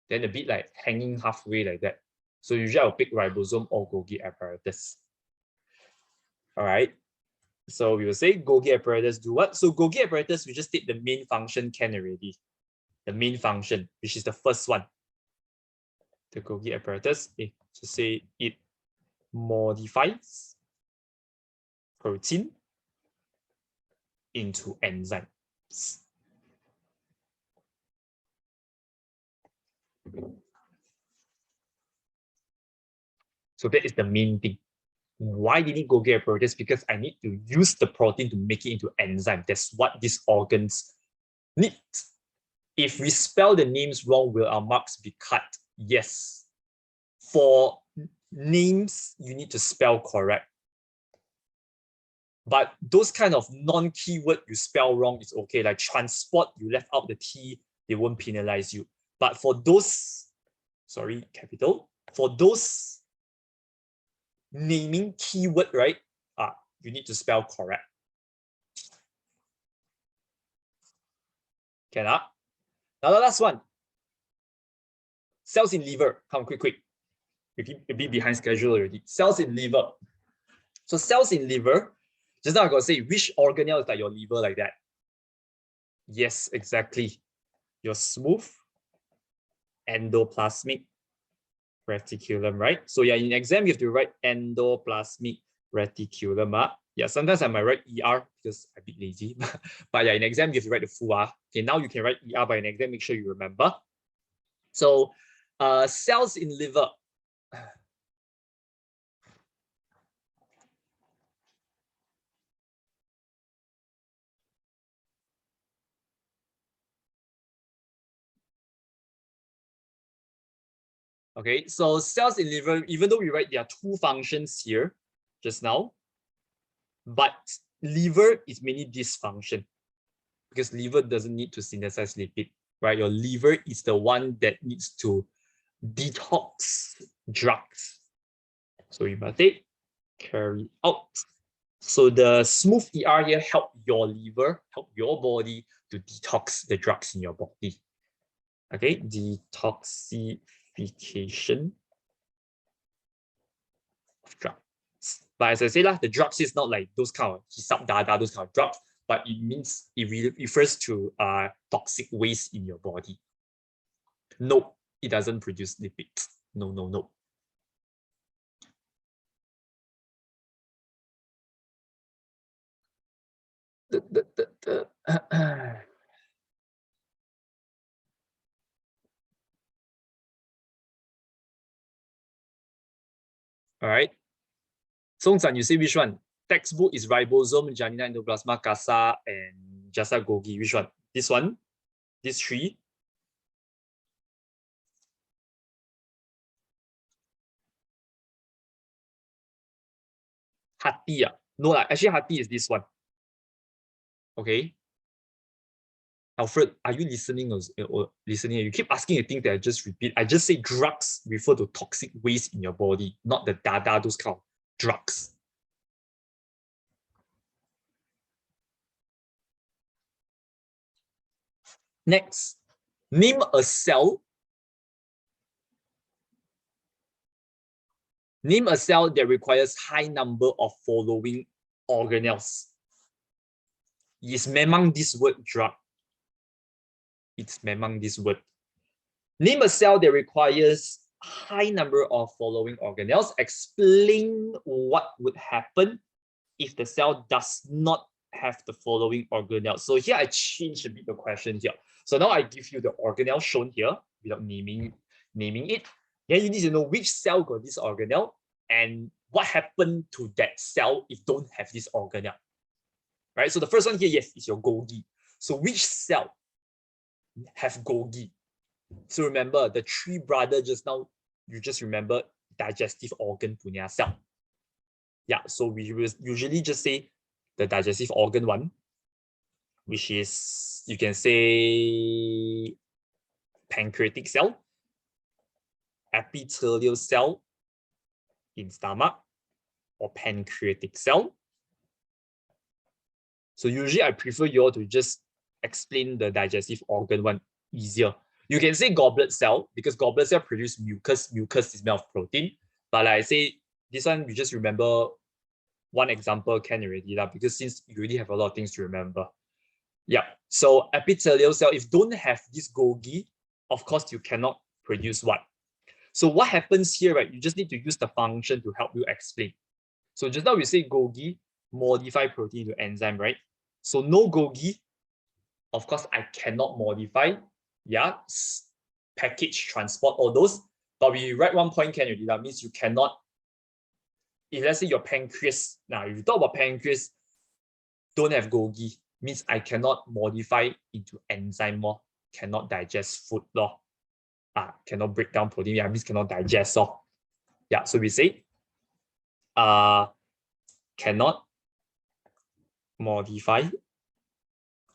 then a bit like hanging halfway like that. So usually I'll pick ribosome or Golgi apparatus. All right. So we will say Golgi apparatus do what? So Golgi apparatus, we just take the main function can already. The main function, which is the first one. The Golgi apparatus, to say it modifies protein into enzymes. So that is the main thing. Why did it Golgi apparatus? Because I need to use the protein to make it into enzyme. That's what these organs need. If we spell the names wrong, will our marks be cut? Yes. For names, you need to spell correct. But those kind of non-keyword you spell wrong is okay. Like transport, you left out the T, they won't penalize you. But for those, capital, for those naming keyword, right? You need to spell correct. Okay, now the last one. Cells in liver. Come quick. A bit behind schedule already. Cells in liver. So cells in liver, just now I got to say, which organelle is like your liver like that? Yes, exactly. Your smooth endoplasmic reticulum, right? So yeah, in exam, you have to write endoplasmic reticulum. Yeah, sometimes I might write ER because I'm a bit lazy. But yeah, in exam, you have to write the full R. Okay, now you can write ER, but in exam, make sure you remember. So cells in liver. Okay, so cells in liver, even though we write there are 2 functions here just now, but liver is mainly dysfunction because liver doesn't need to synthesize lipid, right? Your liver is the one that needs to detox drugs. So you must take carry out. So the smooth ER here help your liver, help your body to detox the drugs in your body. Okay, detoxification of drugs. But as I say, the drugs is not like those kind of hisap-dada, those kind of drugs, but it means it refers to toxic waste in your body. No, it doesn't produce lipids. No. All right. Songzan, you say which one? Textbook is ribosome, Janina, endoplasma, CASA, and Jasa Golgi. Which one? This one? These 3? Hati. No, actually Hati is this one. Okay. Alfred, are you listening or listening? You keep asking a thing that I just repeat. I just say drugs refer to toxic waste in your body, not the dada, those kind of drugs. Next, name a cell. Name a cell that requires high number of following organelles. Is memang this word drug? It's memang this word. Name a cell that requires high number of following organelles. Explain what would happen if the cell does not have the following organelles. So here I changed a bit the question here. So now I give you the organelle shown here without naming it. Then you need to know which cell got this organelle and what happened to that cell if don't have this organelle. Right? So the first one here, yes, is your Golgi. So which cell have Golgi? So remember the three brothers just now, you just remember digestive organ punya cell. Yeah, so we will usually just say the digestive organ one, which is, you can say pancreatic cell, epithelial cell in stomach, or pancreatic cell. So usually I prefer you all to just explain the digestive organ one easier. You can say goblet cell because goblet cell produce mucus. Mucus is made of protein. But like I say, this one you just remember one example can already because since you already have a lot of things to remember. Yeah. So epithelial cell, if don't have this Golgi, of course you cannot produce what. So what happens here, right? You just need to use the function to help you explain. So just now we say Golgi modify protein to enzyme, right? So no Golgi, of course I cannot modify. Yeah, package, transport, all those. But we write one point can already. That means you cannot. If let's say your pancreas, now if you talk about pancreas, don't have Golgi, means I cannot modify into enzyme more, cannot digest food law. Cannot break down protein, yeah, means cannot digest. Yeah, so we say cannot modify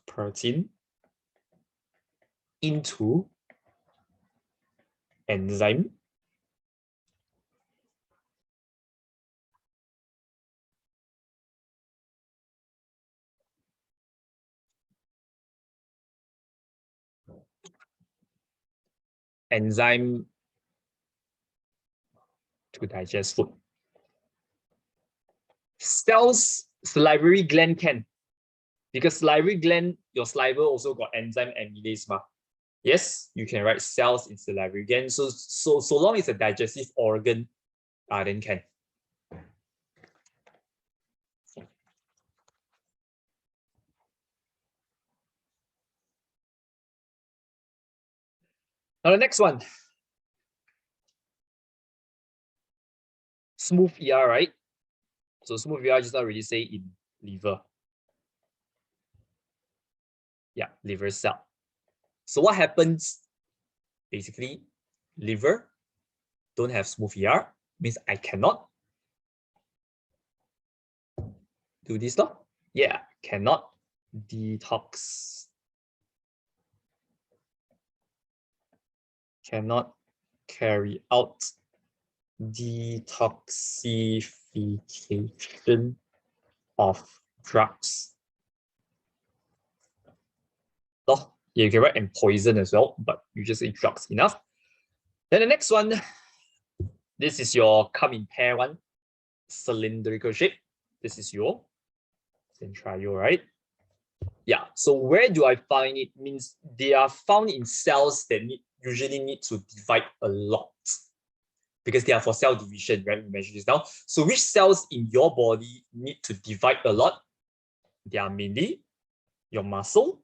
protein into enzyme. Enzyme to digest food. Cells, salivary gland can, because salivary gland, your saliva also got enzyme amylase. Yes, you can write cells in salivary gland. So long as a digestive organ, then can. Now the next one, smooth ER, right? So smooth ER just not really say in liver. Yeah, liver cell. So what happens? Basically, liver don't have smooth ER, means I cannot do this law. Yeah, cannot detox. Cannot carry out detoxification of drugs. Oh, yeah, you can write and poison as well, but you just say drugs enough. Then the next one, this is your come in pair one, cylindrical shape. This is your centriole, right? Yeah, so where do I find it? Means they are found in cells that usually need to divide a lot because they are for cell division, right? We mentioned this now. So which cells in your body need to divide a lot? They are mainly your muscle,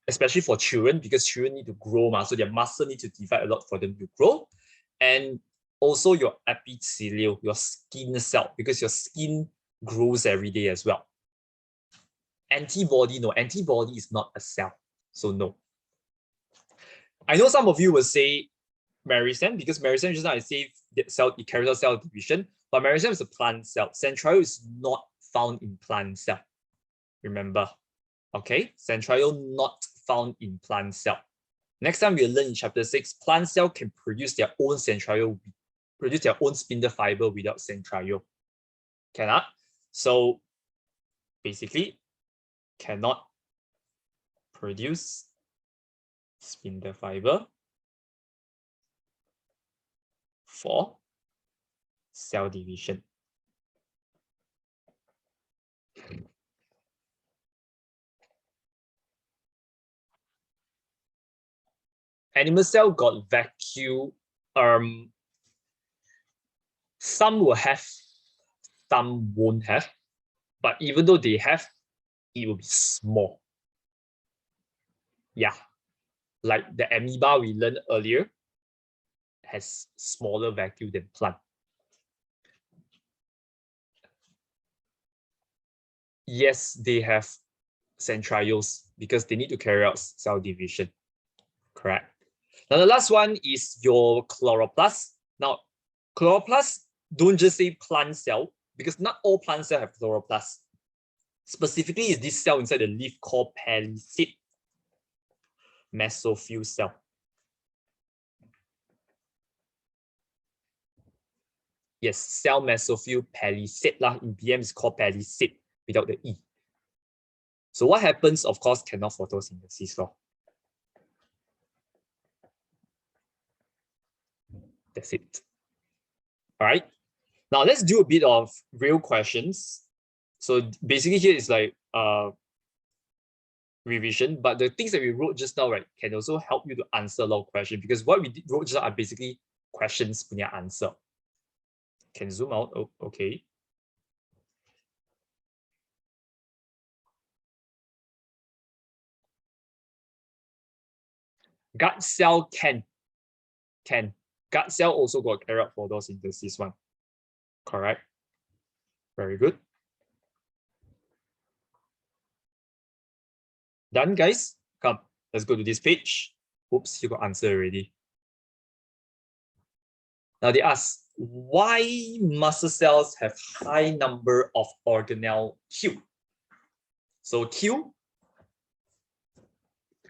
especially for children, because children need to grow, so their muscle need to divide a lot for them to grow. And also your epithelial, your skin cell, because your skin grows every day as well. Antibody, no, antibody is not a cell, so no. I know some of you will say meristem, because meristem just now I say cell, it carries out cell division, but meristem is a plant cell. Centriole is not found in plant cell. Remember, okay? Centriole not found in plant cell. Next time we'll learn in chapter 6, plant cell can produce their own centriole, produce their own spindle fiber without centriole. Cannot. So basically, cannot produce spindle fiber for cell division. Animal cell got vacuole. Some will have, some won't have. But even though they have, it will be small. Yeah, like the amoeba we learned earlier has smaller vacuole than plant. Yes, they have centrioles because they need to carry out cell division. Correct. Now the last one is your chloroplast. Now, chloroplast, don't just say plant cell, because not all plant cells have chloroplast. Specifically, is this cell inside the leaf called palisade mesophyll cell. Yes, cell mesophyll palisade lah. In PM is called palisade without the E. So what happens, of course, cannot photosynthesis. That's it. All right. Now let's do a bit of real questions. So basically here is like revision, but the things that we wrote just now, right, can also help you to answer a lot of questions, because what we wrote just now are basically questions punya answer. Can zoom out. Oh, okay. Gut cell can. Gut cell also got carry out photosynthesis one. Correct. Very good. Done, guys? Come, let's go to this page. Oops, you got answer already. Now they ask, why muscle cells have high number of organelle Q? So Q,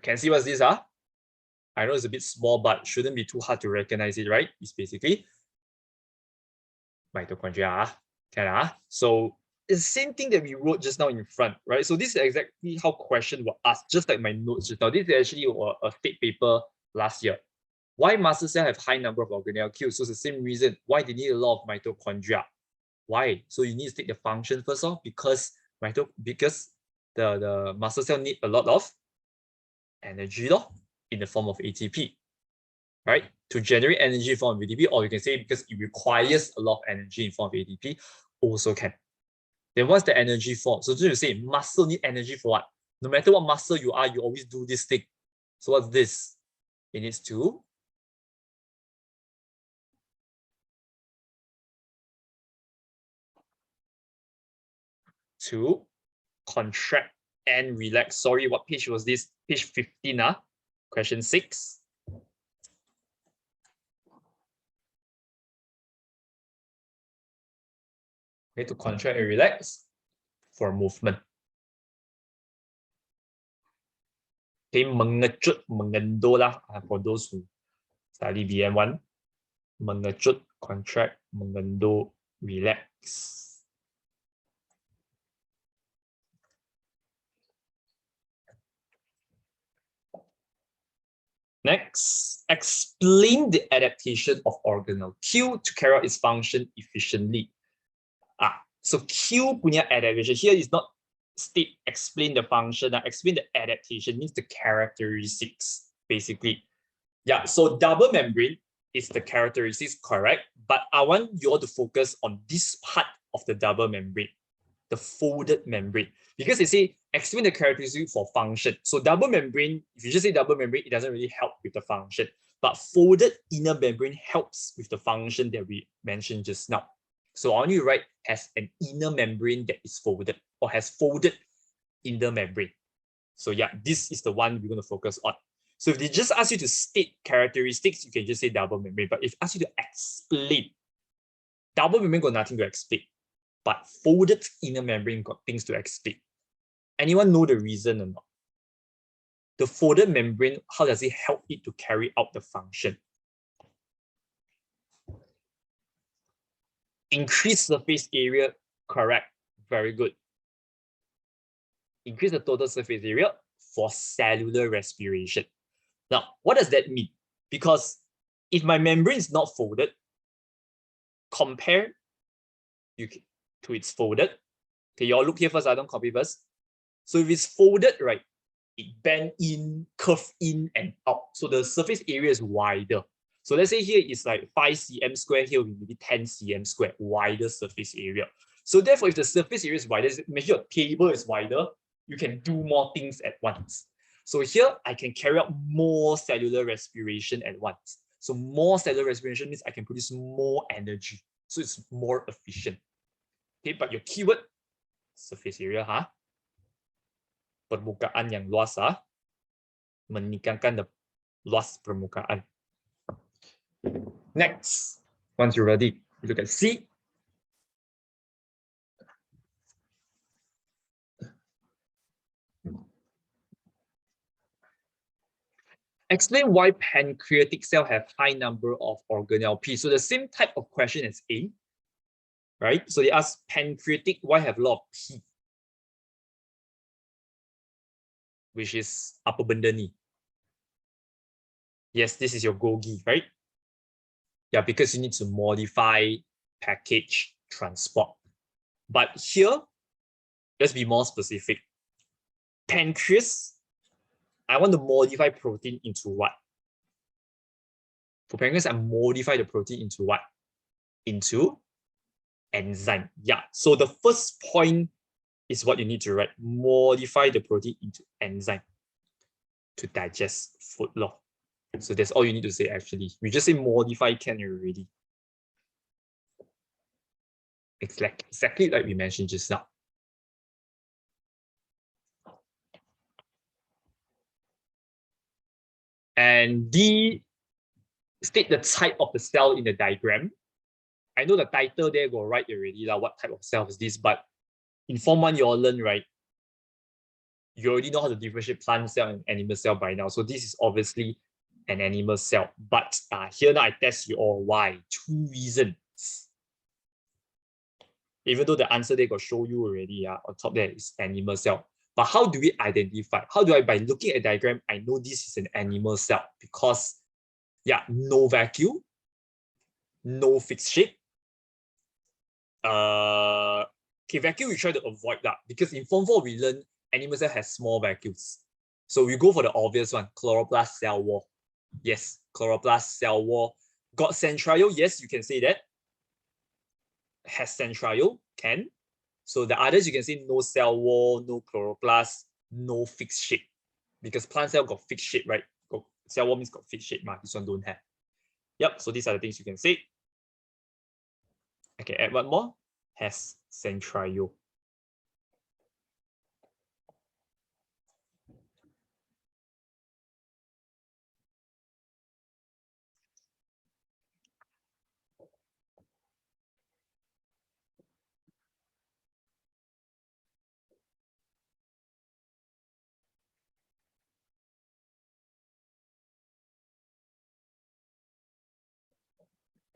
can see what's this? I know it's a bit small, but shouldn't be too hard to recognize it, right? It's basically mitochondria. So it's the same thing that we wrote just now in front, right? So this is exactly how questions were asked, just like my notes just now. This is actually a state paper last year. Why muscle cells have high number of organelle Q? So it's the same reason why they need a lot of mitochondria. Why? So you need to take the function first off, because the muscle cell need a lot of energy in the form of ATP, right? To generate energy in form of ATP, or you can say because it requires a lot of energy in form of ATP, also can. Then what's the energy for? So just to say, muscle need energy for what? No matter what muscle you are, you always do this thing. So what's this? It needs to contract and relax. Sorry, what page was this? Page 15, question 6. Okay, to contract and relax for movement. Okay, mengecut, mengendo lah, for those who study BM1. Mengecut, contract, mengendo, relax. Next, explain the adaptation of organelle Q to carry out its function efficiently. So Q punya adaptation here is not state explain the function, explain the adaptation means the characteristics, basically. Yeah, so double membrane is the characteristics, correct? But I want you all to focus on this part of the double membrane, the folded membrane, because they say explain the characteristics for function. So double membrane, if you just say double membrane, it doesn't really help with the function. But folded inner membrane helps with the function that we mentioned just now. So I want you to write has an inner membrane that is folded, or has folded inner membrane. So yeah, this is the one we're going to focus on. So if they just ask you to state characteristics, you can just say double membrane. But if they ask you to explain, double membrane got nothing to explain, but folded inner membrane got things to explain. Anyone know the reason or not? The folded membrane, how does it help it to carry out the function? Increase surface area, correct, very good. Increase the total surface area for cellular respiration. Now, what does that mean? Because if my membrane is not folded, compare to its folded. Okay, you all look here first, I don't copy first. So if it's folded, right, it bend in, curve in and out. So the surface area is wider. So let's say here is like 5 cm square, here will be maybe 10 cm square, wider surface area. So therefore, if the surface area is wider, imagine your table is wider, you can do more things at once. So here, I can carry out more cellular respiration at once. So more cellular respiration means I can produce more energy. So it's more efficient. Okay, but your keyword, surface area, permukaan yang luas, menikahkan the luas permukaan. Next, once you're ready, you look at C. Explain why pancreatic cell have high number of organelle P. So the same type of question as A, right? So they ask pancreatic, why have a lot of P? Which is apa benda ni? Yes, this is your Golgi, right? Yeah, because you need to modify, package, transport. But here, let's be more specific. Pancreas, I want to modify protein into what? For pancreas, I modify the protein into what? Into enzyme. Yeah, so the first point is what you need to write. Modify the protein into enzyme to digest food law. So that's all you need to say actually. We just say modify can already. Exactly like we mentioned just now. And D, state the type of the cell in the diagram. I know the title there go right already, what type of cell is this, but in Form 1 you all learn, right? You already know how to differentiate plant cell and animal cell by now. So this is obviously an animal cell. But here now I test you all. Why? 2 reasons. Even though the answer they got show you already, on top there is animal cell. But how do we identify? How do I, by looking at diagram, I know this is an animal cell? Because, no vacuole, no fixed shape. Okay, vacuole we try to avoid that because in Form 4 we learn animal cell has small vacuoles. So we go for the obvious one, chloroplast cell wall. Yes, chloroplast cell wall. Got centriole? Yes, you can say that. Has centriole? Can. So the others you can say no cell wall, no chloroplast, no fixed shape. Because plant cell got fixed shape, right? Cell wall means got fixed shape, this one don't have. Yep, so these are the things you can say. I can add one more. Has centriole.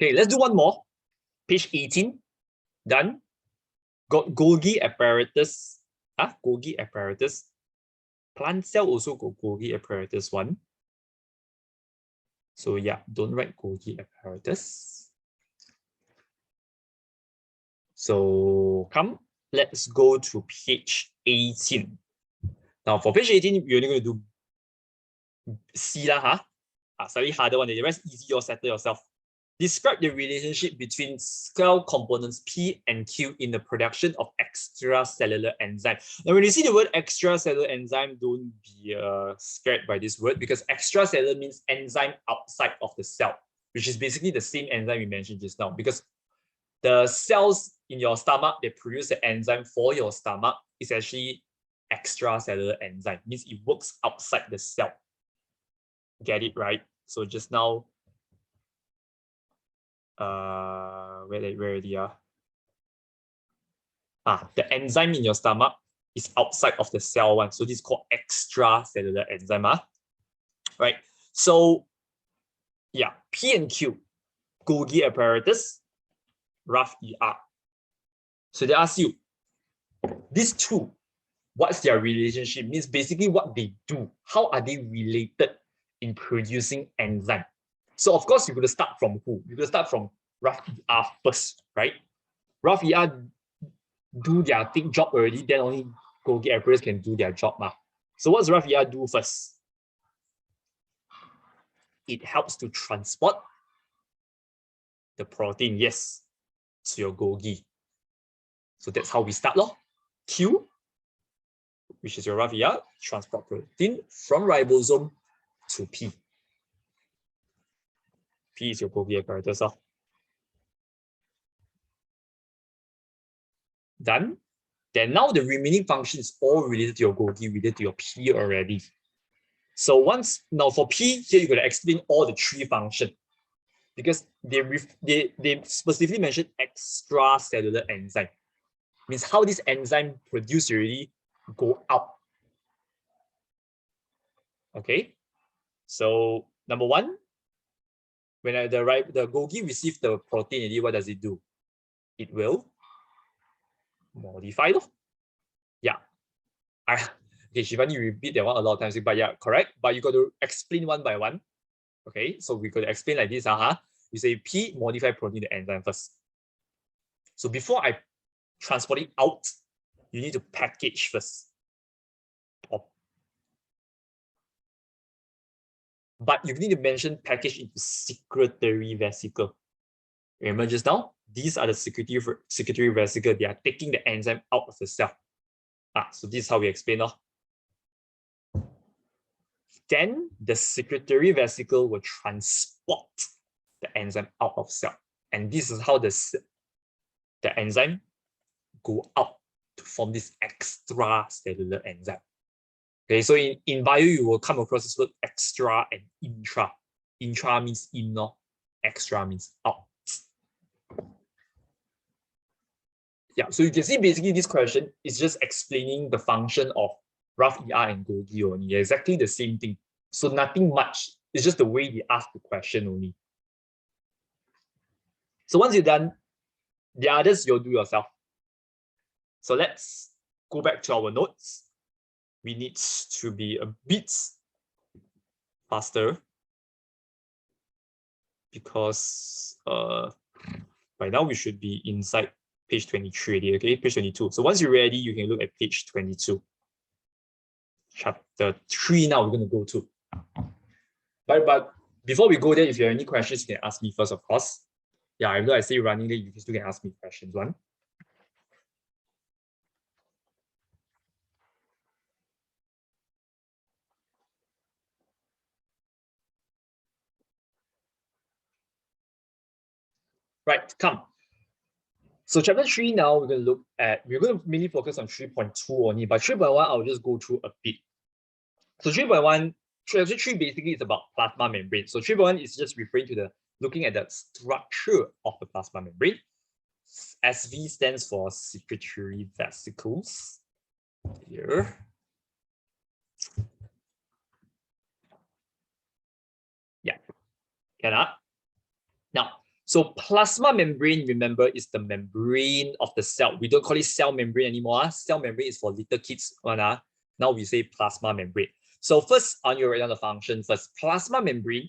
Okay, let's do one more. Page 18. Done. Got Golgi apparatus. Golgi apparatus. Plant cell also got Golgi apparatus one. So yeah, don't write Golgi apparatus. So come, let's go to page 18. Now for page 18, we're only going to do C lah, slightly harder one. The rest easy, you'll settle yourself. Describe the relationship between cell components P and Q in the production of extracellular enzyme. Now, when you see the word extracellular enzyme, don't be scared by this word because extracellular means enzyme outside of the cell, which is basically the same enzyme we mentioned just now. Because the cells in your stomach, they produce the enzyme for your stomach. It's actually extracellular enzyme, means it works outside the cell. Get it right? So just now, where they are. The enzyme in your stomach is outside of the cell one. So this is called extracellular enzyme. Right? So yeah, P and Q, Golgi apparatus, rough ER. So they ask you, these two, what's their relationship? Means basically what they do. How are they related in producing enzyme? So of course, you're going to start from who? You're going to start from rough ER first, right? Rough ER do their big job already, then only Golgi apparatus can do their job. So what's rough ER do first? It helps to transport the protein, yes, to your Golgi. So that's how we start. Q, which is your rough ER, transport protein from ribosome to P. P is your Golgi apparatus. Done. Then now the remaining function is all related to your Golgi, related to your P already. So once now for P, here you're going to explain all the three functions because they specifically mentioned extracellular enzyme. Means how this enzyme produced already go out. Okay, so number one, when the Golgi receive the protein already, what does it do? It will modify. Yeah. Okay, Shivani, repeat that one a lot of times, but yeah, correct. But you got to explain one by one. Okay, so we got to explain like this. You say P modify protein the enzyme first. So before I transport it out, you need to package first. But you need to mention package into secretory vesicle. Remember just now, these are the secretory vesicle. They are taking the enzyme out of the cell. So this is how we explain. Then the secretory vesicle will transport the enzyme out of cell. And this is how the enzyme go out to form this extracellular enzyme. Okay, so in bio, you will come across this word extra and intra. Intra means in, extra means out. Yeah, so you can see basically this question is just explaining the function of rough ER and Golgi only. Exactly the same thing. So nothing much. It's just the way they ask the question only. So once you're done, the others you'll do yourself. So let's go back to our notes. We need to be a bit faster because by now we should be inside page 23 already, okay? Page 22. So once you're ready, you can look at page 22. Chapter 3 now we're going to go to. But before we go there, if you have any questions, you can ask me first, of course. Yeah, even though I say running late, you still can ask me questions. One. Right, come. So chapter 3 now, we're going to mainly focus on 3.2 only, but 3.1, I'll just go through a bit. So 3.1, chapter 3 basically is about plasma membrane. So 3.1 is just referring to looking at the structure of the plasma membrane. SV stands for secretory vesicles. Here. Yeah, cannot. Now, so plasma membrane, remember, is the membrane of the cell. We don't call it cell membrane anymore. Cell membrane is for little kids. Now we say plasma membrane. So first, on your write down the function first. Plasma membrane,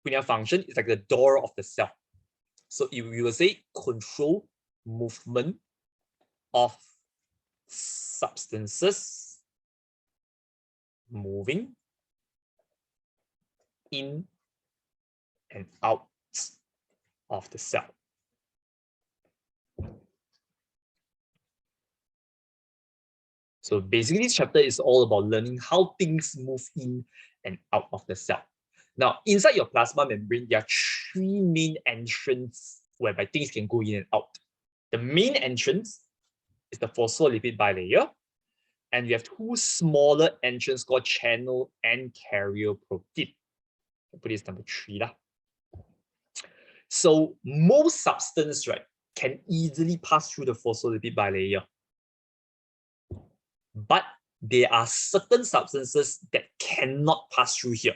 when your function is like the door of the cell. So if we will say control movement of substances moving in and out of the cell. So basically, this chapter is all about learning how things move in and out of the cell. Now, inside your plasma membrane, there are three main entrances whereby things can go in and out. The main entrance is the phospholipid bilayer, and we have two smaller entrances called channel and carrier protein. I'll put this number 3 lah. So most substance, right, can easily pass through the phospholipid bilayer. But there are certain substances that cannot pass through here.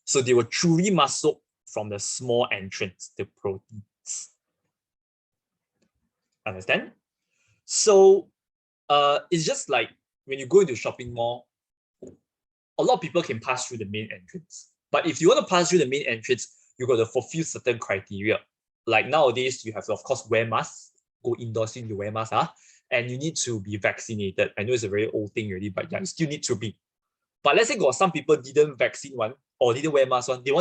So they will truly muscle from the small entrance, the proteins. Understand? So it's just like when you go into a shopping mall, a lot of people can pass through the main entrance. But if you want to pass through the main entrance, you got to fulfill certain criteria. Like nowadays, you have to, of course, wear masks, go indoors, you need to wear masks, and you need to be vaccinated. I know it's a very old thing already, but yeah, you still need to be. But let's say got some people didn't vaccine one or didn't wear mask one, they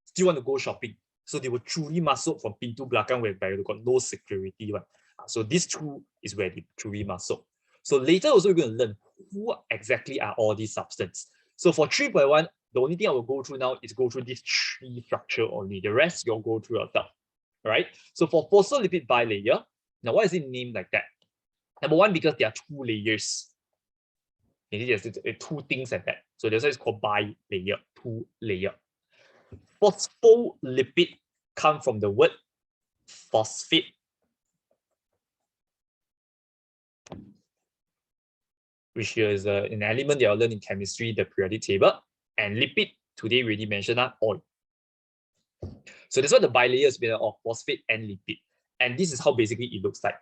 still want to go shopping. So they will truly muscle from pintu belakang whereby they got no security one. So this two is where they truly muscle. So later also we're going to learn who exactly are all these substances. So for 3.1, the only thing I will go through now is go through this 3 structure only. The rest you'll go through yourself. All right. So for phospholipid bilayer, now why is it named like that? Number one, because there are 2 layers. There's two things like that. So that's why it's called bilayer, two layer. Phospholipid come from the word phosphate. Which is an element that you learn in chemistry, the periodic table. And lipid, today we already mentioned oil. So that's what the bilayer is made of, phosphate and lipid. And this is how basically it looks like.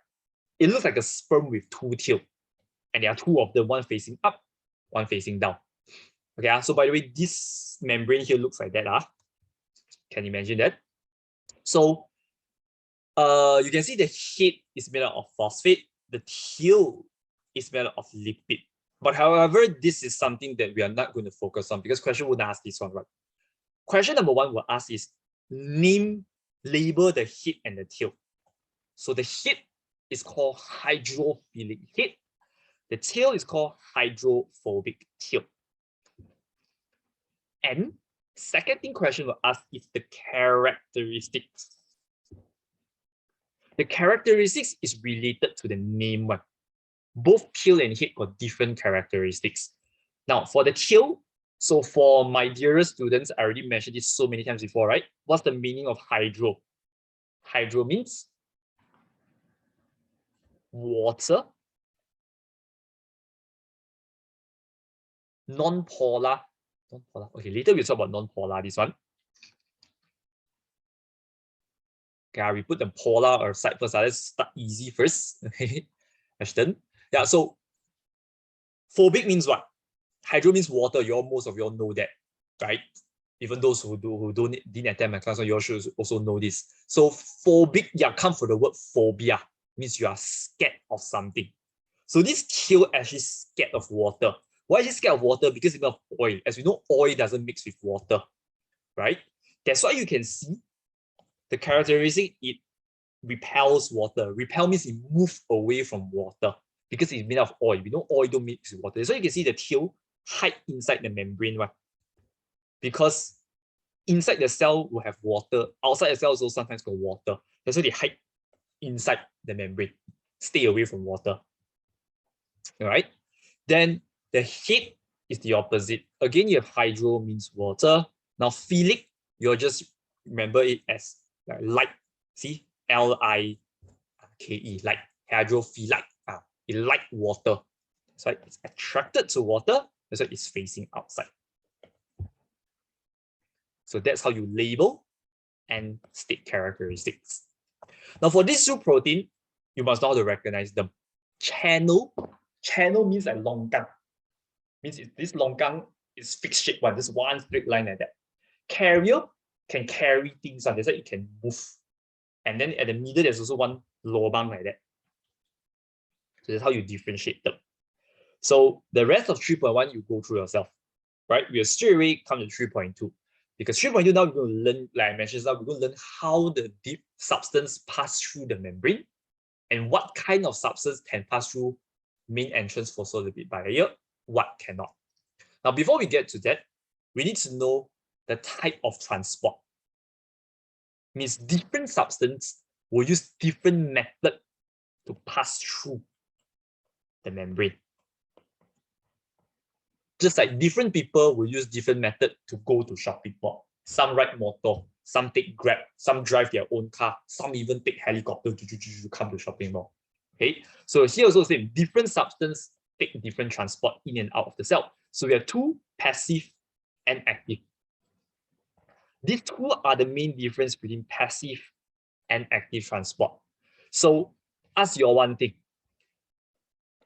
It looks like a sperm with two tails. And there are two of them, one facing up, one facing down. Okay, so by the way, this membrane here looks like that. Can you imagine that? So you can see the head is made of phosphate, the tail is made of lipid. But however, this is something that we are not going to focus on because question wouldn't ask this one, right? Question number one will ask is label the head and the tail. So the head is called hydrophilic head. The tail is called hydrophobic tail. And second thing question will ask is the characteristics. The characteristics is related to the name one. Both tail and head got different characteristics. Now, for the tail, so for my dearest students, I already mentioned this so many times before, right? What's the meaning of hydro? Hydro means water, non-polar. Okay, later we'll talk about non-polar, this one. Okay, we put the polar aside first. Let's start easy first. Okay, question. Yeah, so phobic means what? Hydro means water. Most of you all know that, right? Even those who didn't attend my class, you all should also know this. So phobic, yeah, come from the word phobia, means you are scared of something. So this tail actually scared of water. Why is it scared of water? Because it's of oil. As we know, oil doesn't mix with water, right? That's why you can see the characteristic, it repels water. Repel means it moves away from water because it's made of oil. We know oil don't mix with water. So you can see the tail hide inside the membrane, right? Because inside the cell will have water. Outside the cell also sometimes got water. That's why they hide inside the membrane. Stay away from water. All right. Then the head is the opposite. Again, you have hydro means water. Now philic, you'll just remember it as light. See, L-I-K-E, like hydrophilic. It like water. So it's attracted to water. That's why it's facing outside. So that's how you label and state characteristics. Now for this two protein, you must know how to recognize them. Channel means like longgang. Means this longgang is fixed shape one, this one straight line like that. Carrier can carry things on, that's why it can move. And then at the middle, there's also one lobang like that. So that's how you differentiate them. So the rest of 3.1, you go through yourself, right? We'll straight away come to 3.2. Because 3.2 now we're going to learn, like I mentioned, we're going to learn how the deep substance pass through the membrane and what kind of substance can pass through main entrance phospholipid bilayer, what cannot. Now, before we get to that, we need to know the type of transport. Means different substance will use different method to pass through the membrane. Just like different people will use different method to go to shopping mall. Some ride motor, some take Grab, some drive their own car, some even take helicopter to come to shopping mall. Okay, so here also same, different substance take different transport in and out of the cell. So we have two, passive and active. These two are the main difference between passive and active transport. So ask your one thing.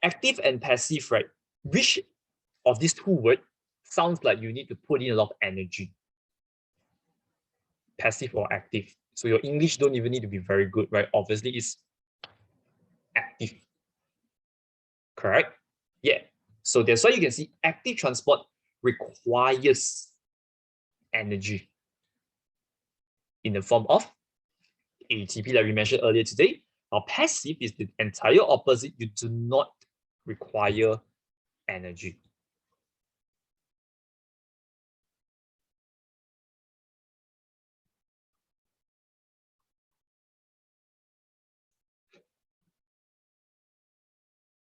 Active and passive, right? Which of these two words sounds like you need to put in a lot of energy? Passive or active? So your English don't even need to be very good, right? Obviously, it's active. Correct? Yeah. So that's why you can see active transport requires energy in the form of ATP, like we mentioned earlier today. Now, passive is the entire opposite. You do not require energy.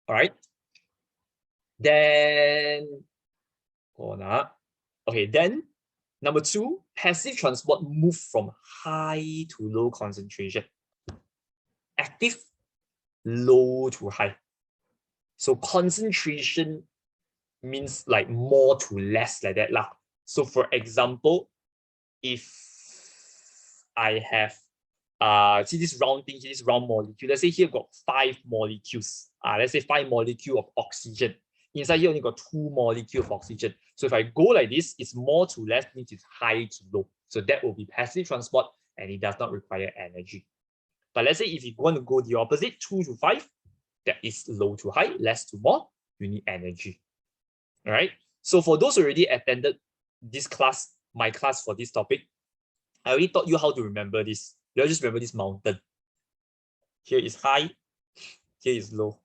All right. Then, okay, then number 2, passive transport move from high to low concentration. Active, low to high. So concentration means like more to less, like that lah. So for example, if I have see this round thing, this round molecule. Let's say here got 5 molecules. Let's say 5 molecules of oxygen. Inside here only got 2 molecules of oxygen. So if I go like this, it's more to less, means it's high to low. So that will be passive transport, and it does not require energy. But let's say if you want to go the opposite, 2 to 5, that is low to high, less to more, you need energy. All right. So for those who already attended this class, my class for this topic, I already taught you how to remember this. You just remember this mountain. Here is high, here is low.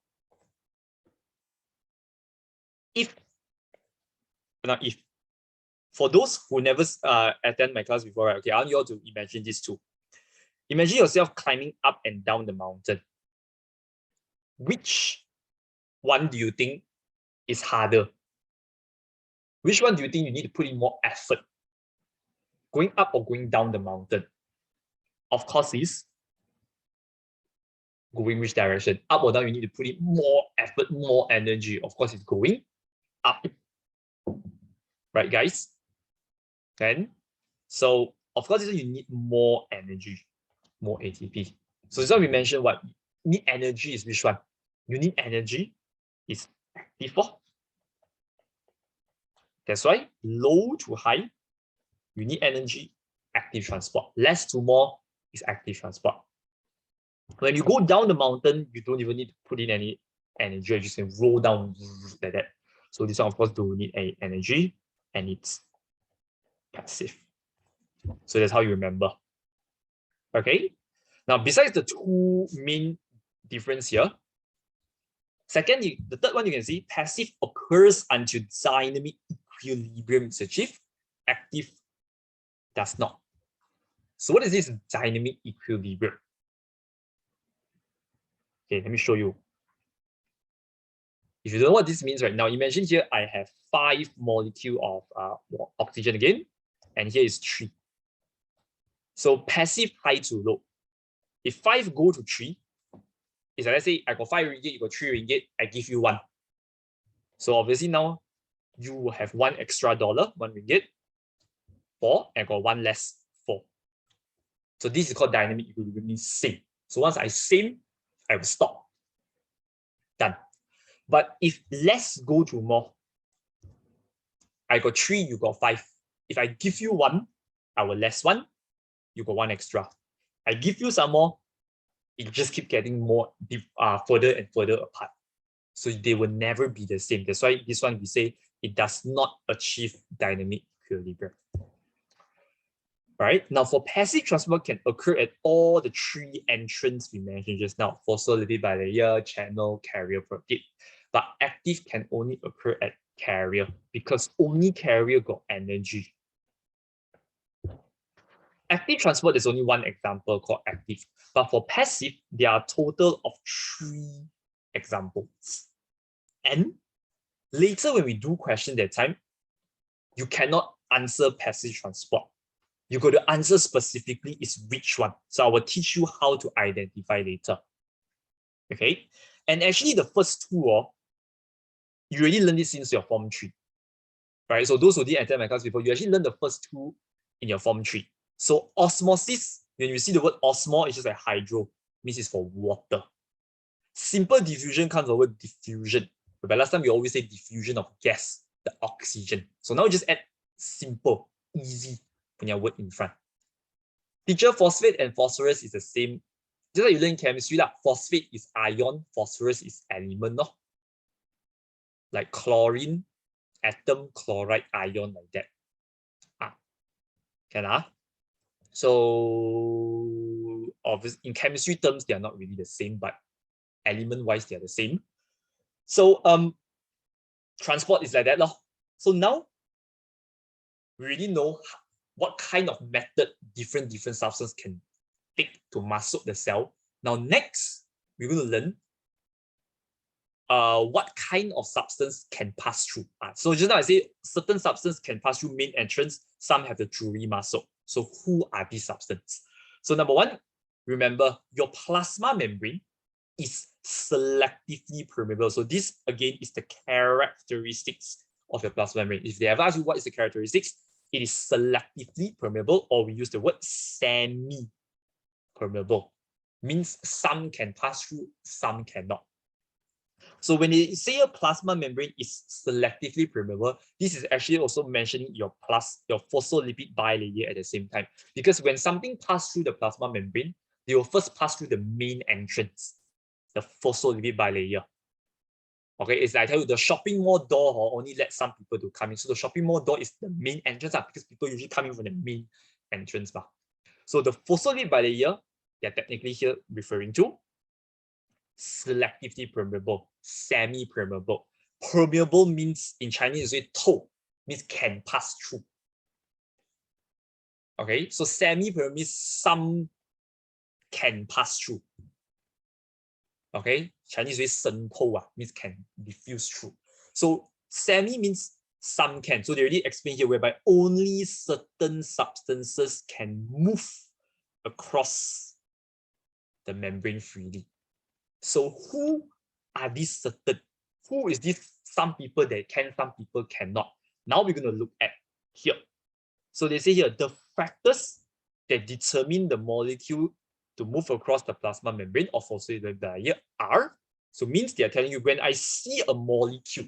For those who never attend my class before, right, okay, I want you all to imagine this too. Imagine yourself climbing up and down the mountain. Which one do you think is harder? Which one do you think you need to put in more effort? Going up or going down the mountain? Of course, is going which direction? Up or down, you need to put in more effort, more energy. Of course, it's going up. Right, guys? Then, so of course, you need more energy, more ATP. So this one we mentioned what need energy is which one? You need energy is active for. That's why low to high, you need energy, active transport. Less to more is active transport. When you go down the mountain, you don't even need to put in any energy. You just can roll down like that. So this one, of course, don't need any energy, and it's passive. So that's how you remember. Okay. Now, besides the 2 main difference here, second, the third one you can see, passive occurs until dynamic equilibrium is achieved. Active does not. So what is this dynamic equilibrium? Okay, let me show you. If you don't know what this means right now, imagine here I have 5 molecules of oxygen again, and here is 3. So passive high to low. If 5 go to 3, it's like, let's say I got 5 ringgit, you got 3 ringgit, I give you 1. So obviously now you will have 1 extra dollar, 1 ringgit, 4, and I got 1 less, 4. So this is called dynamic equilibrium, means same. So once I same, I will stop. Done. But if less go to more, I got 3, you got 5. If I give you 1, I will less 1, you got 1 extra. I give you some more, it just keep getting more further and further apart. So they will never be the same. That's why this one we say it does not achieve dynamic equilibrium. Right? Now for passive transport can occur at all the 3 entrances we mentioned just now: phospholipid bilayer, channel, carrier, protein. But active can only occur at carrier because only carrier got energy. Active transport is only one example called active, but for passive, there are a total of 3 examples. And later when we do question that time, you cannot answer passive transport. You got to answer specifically is which one. So I will teach you how to identify later. Okay. And actually the first 2, you already learned this since your Form 3. Right? So those who didn't attend my class before, you actually learned the first 2 in your Form 3. So osmosis, when you see the word osmo, it's just like hydro, means it's for water. Simple diffusion comes over diffusion. But last time we always say diffusion of gas, the oxygen. So now just add simple, easy, when your word in front. Teacher, phosphate and phosphorus is the same. Just like you learn chemistry, phosphate is ion, phosphorus is element. No? Like chlorine, atom, chloride, ion, like that. Can So obviously in chemistry terms, they are not really the same, but element-wise, they are the same. So transport is like that. So now we really know what kind of method different substances can take to mask the cell. Now next, we're going to learn what kind of substance can pass through. So just now I say certain substance can pass through main entrance, some have the Drury muscle. So who are these substances? So number one, remember your plasma membrane is selectively permeable. So this again is the characteristics of your plasma membrane. If they ever ask you what is the characteristics, it is selectively permeable, or we use the word semi-permeable. Means some can pass through, some cannot. So when they say a plasma membrane is selectively permeable, this is actually also mentioning your phospholipid bilayer at the same time. Because when something passes through the plasma membrane, they will first pass through the main entrance, the phospholipid bilayer. Okay, it's like I tell you, the shopping mall door only let some people to come in. So the shopping mall door is the main entrance because people usually come in from the main entrance. So the phospholipid bilayer, they're technically here referring to selectively permeable, semi-permeable. Permeable means in Chinese, you say 透, means can pass through. Okay, so semi-permeable means some can pass through. Okay, Chinese way 渗透 means can diffuse through. So semi means some can. So they already explain here whereby only certain substances can move across the membrane freely. So who are these certain? Who is this some people that can, some people cannot? Now we're going to look at here. So they say here, the factors that determine the molecule to move across the plasma membrane of phospholipid bilayer are, so means they are telling you when I see a molecule,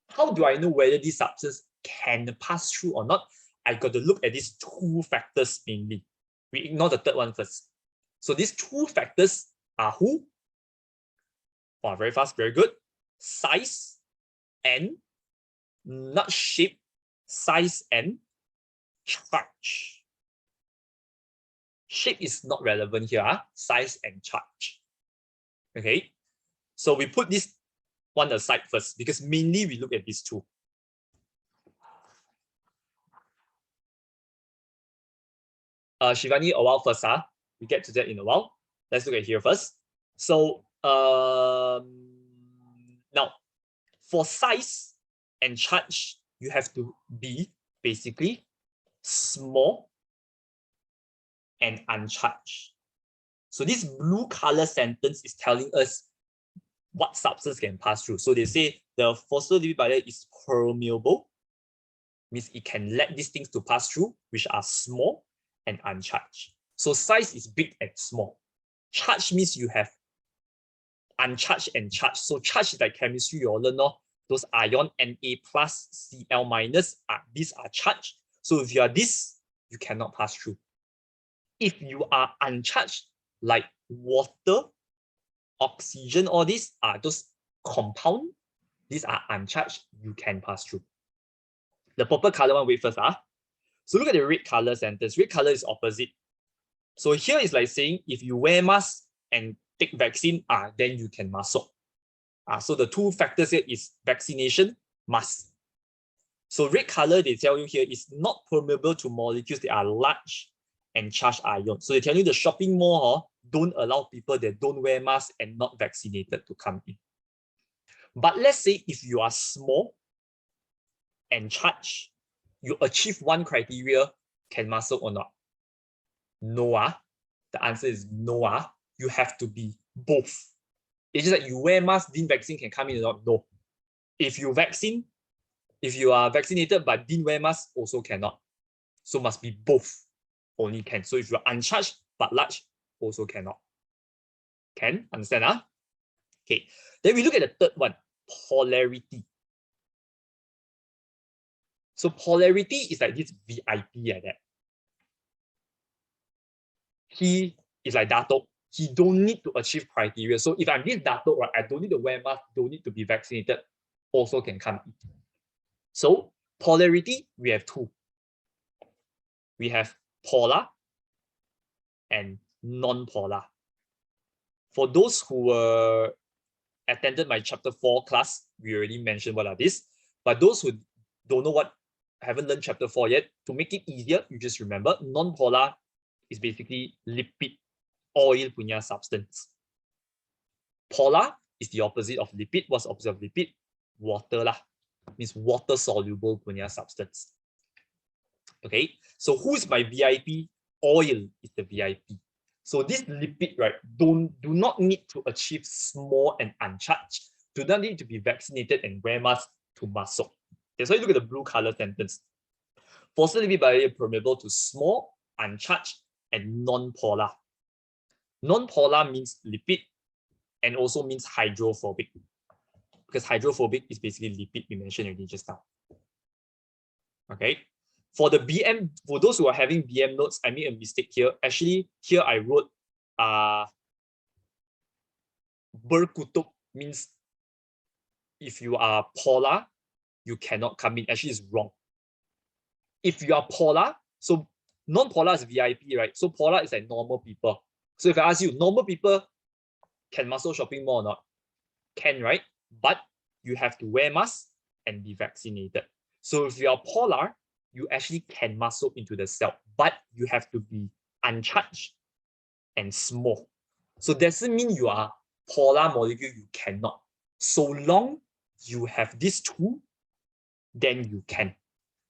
how do I know whether this substance can pass through or not? I got to look at these two factors mainly. We ignore the third one first. So these two factors are who? Oh, very fast, very good. Size and nut shape, size and charge. Shape is not relevant here, size and charge. Okay, so we put this one aside first because mainly we look at these two. Shivani, a while first, we get to that in a while. Let's look at here first. So now for size and charge, you have to be basically small and uncharged. So this blue color sentence is telling us what substance can pass through. So they say the phospholipid bilayer is permeable, means it can let these things to pass through, which are small and uncharged. So size is big and small. Charge means you have uncharged and charged. So charge is like chemistry, you all learn those ion Na plus Cl minus, these are charged. So if you are this, you cannot pass through. If you are uncharged, like water, oxygen, all these are those compound, these are uncharged, you can pass through. The purple color one, wait first. So look at the red color sentence. Red color is opposite. So here is like saying if you wear mask and take vaccine, then you can masuk. So the two factors here is vaccination, mask. So red color, they tell you here, is not permeable to molecules that are large and charged ions. So they tell you the shopping mall don't allow people that don't wear masks and not vaccinated to come in. But let's say if you are small and charged, you achieve one criteria, can masuk or not? No. The answer is no. You have to be both. It's just like you wear mask, didn't vaccine can come in or not? No. If you are vaccinated but didn't wear mask, also cannot. So must be both. Only can. So if you're uncharged but large, also cannot. Can? Understand? Okay. Then we look at the third one, polarity. So polarity is like this VIP like that. He is like Dato. He don't need to achieve criteria. So if I'm this Dato, right, I don't need to wear mask, don't need to be vaccinated, also can come in. So polarity, we have two. We have polar and non-polar. For those who attended my chapter 4 class, we already mentioned what are these. But those who don't know haven't learned chapter 4 yet, to make it easier, you just remember non-polar is basically lipid oil punya substance. Polar is the opposite of lipid. What's the opposite of lipid? Water lah. Means water soluble punya substance. Okay, so who's my VIP? Oil is the VIP. So this lipid, right, do not need to achieve small and uncharged. Do not need to be vaccinated and wear mask to muscle. That's why you look at the blue color sentence. Phospholipid bilayer permeable to small, uncharged, and non-polar. Non-polar means lipid and also means hydrophobic. Because hydrophobic is basically lipid we mentioned already just now. Okay. For the BM, for those who are having BM notes, I made a mistake here. Actually, here I wrote berkutub means if you are polar, you cannot come in. Actually, it's wrong. If you are polar, so non-polar is VIP, right? So polar is like normal people. So if I ask you, normal people can muscle shopping more or not? Can, right? But you have to wear mask and be vaccinated. So if you are polar, you actually can muscle into the cell, but you have to be uncharged and small. So doesn't mean you are polar molecule, you cannot. So long you have these two, then you can.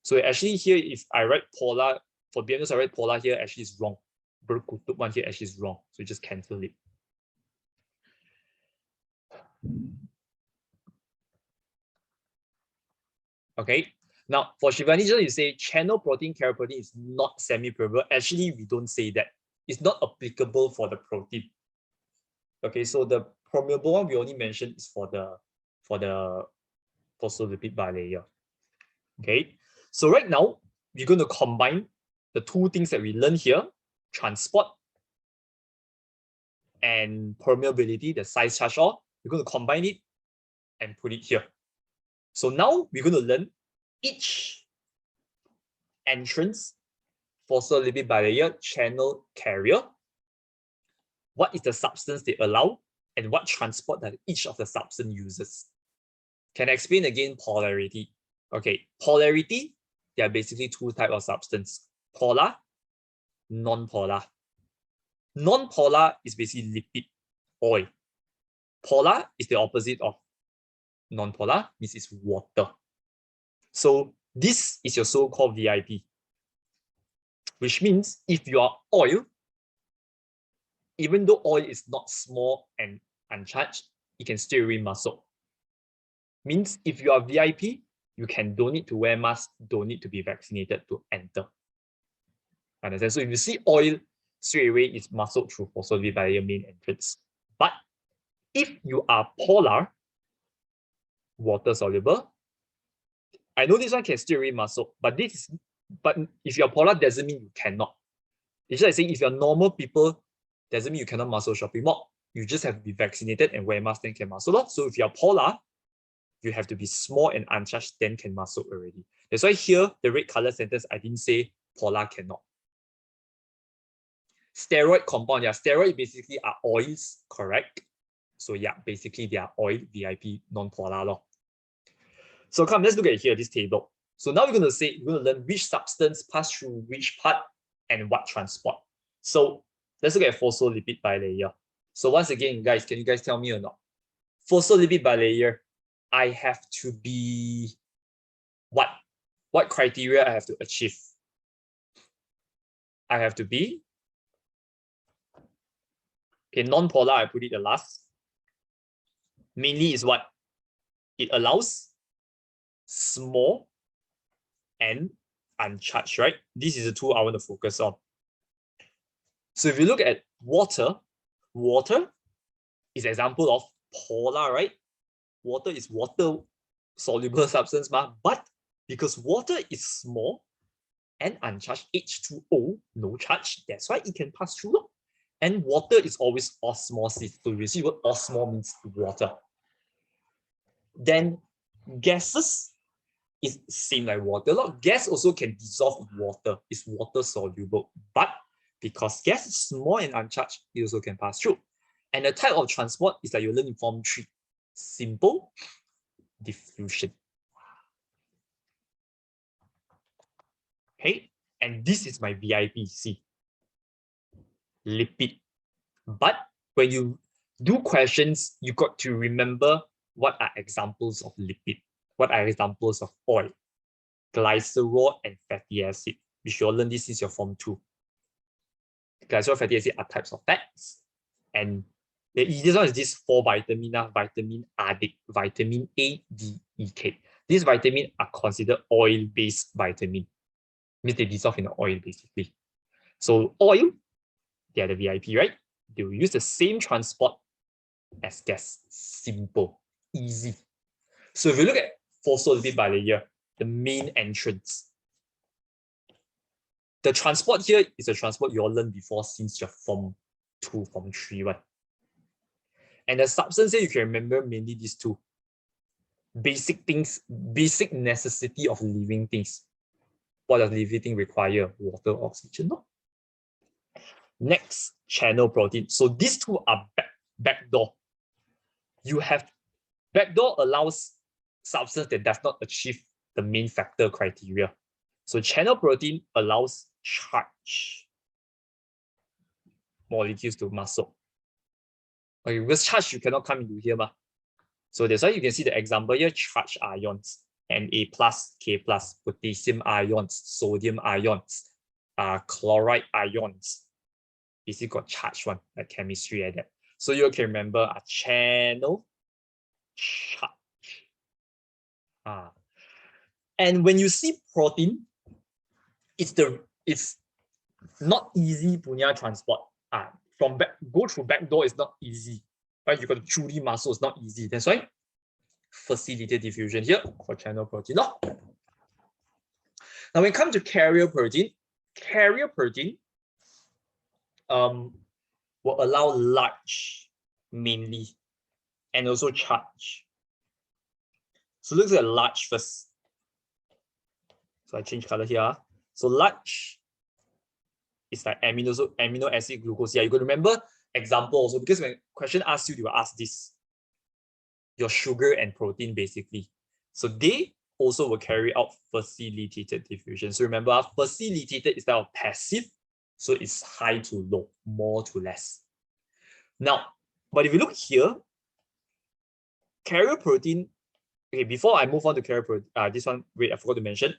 So actually here, if I write polar, for BMS I write polar here, actually is wrong. Berkutub one here actually is wrong. So just cancel it. Okay. Now, for Shivani, you say channel protein, keraprotein is not semi-permeable. Actually, we don't say that. It's not applicable for the protein. Okay, so the permeable one we only mentioned is for the phospholipid bilayer. Okay, so right now we're going to combine the two things that we learned here: transport and permeability, the size charge all. We're going to combine it and put it here. So now we're going to learn each entrance phospholipid bilayer channel carrier. What is the substance they allow and what transport that each of the substance uses. Can I explain again polarity? Okay, polarity, there are basically two types of substance: polar, non-polar. Non-polar is basically lipid, oil. Polar is the opposite of non-polar, means it's water. So this is your so-called VIP, which means if you are oil, even though oil is not small and uncharged, it can still remain muscle. Means if you are VIP, you don't need to wear mask, don't need to be vaccinated to enter. Understand? So if you see oil, straight away it's muscled through phospholipid bilayer main entrance. But if you are polar, water soluble, I know this one can still remain muscle, but if you're polar doesn't mean you cannot. It's just like saying if you're normal people, doesn't mean you cannot muscle shopping mall. You just have to be vaccinated and wear mask, then can muscle. So if you're polar, you have to be small and uncharged, then can muscle already. That's why here, the red color sentence, I didn't say polar cannot. Steroid compound, yeah, steroid basically are oils, correct? So yeah, basically they are oil, VIP, non-polar law. So come, let's look at here, this table. So now we're going to learn which substance pass through which part and what transport. So let's look at phospholipid bilayer. So once again, guys, can you guys tell me or not? Phospholipid bilayer, I have to be what? What criteria I have to achieve? I have to be, okay, non-polar, I put it the last. Mainly is what? It allows small and uncharged, right? This is the two I want to focus on. So if you look at water, water is an example of polar, right? Water is water soluble substance, but because water is small and uncharged, H2O, no charge, that's why it can pass through. And water is always osmosis. So you see what osmo means, water. Then gases is same like water. Gas also can dissolve in water. It's water soluble. But because gas is small and uncharged, it also can pass through. And the type of transport is like you learn in Form 3. Simple diffusion. Okay, and this is my VIP, see, lipid. But when you do questions, you got to remember what are examples of lipid, what are examples of oil, glycerol and fatty acid. You should learn this since your Form 2. Glycerol and fatty acid are types of fats. And the easiest one is this 4 vitamin, vitamin A, vitamin A, D, E, K. These vitamins are considered oil-based vitamin. Means they dissolve in the oil, basically. So oil, they are the VIP, right? They will use the same transport as gas. Simple, easy. So if you look at phospholipid bilayer, the main entrance, the transport here is a transport you all learned before since your Form 2, Form 3 one. And the substance here, you can remember mainly these two. Basic things, basic necessity of living things. What does living thing require? Water, oxygen, no? Next, channel protein. So these two are backdoor. You have backdoor allows substance that does not achieve the main factor criteria. So channel protein allows charge molecules to muscle. Okay, because charge you cannot come into here, ma. So that's why you can see the example here, charged ions, Na+, K+, potassium ions, sodium ions, chloride ions. Basically got charged one, like chemistry like that. So you can remember a channel charge. And when you see protein, it's not easy punya transport. Go through back door is not easy. Right? You got to chew the muscle, it's not easy. That's why facilitated diffusion here for channel protein. No? Now when it comes to carrier protein will allow large mainly and also charge. So look at large first. So I change color here. So large is like amino acid glucose. Yeah, you got to remember example also, because when question asks you, they will ask this. Your sugar and protein basically. So they also will carry out facilitated diffusion. So remember, facilitated is that of passive. So it's high to low, more to less. Now, but if you look here, carrier protein, okay, before I move on to carrier protein, this one, wait, I forgot to mention.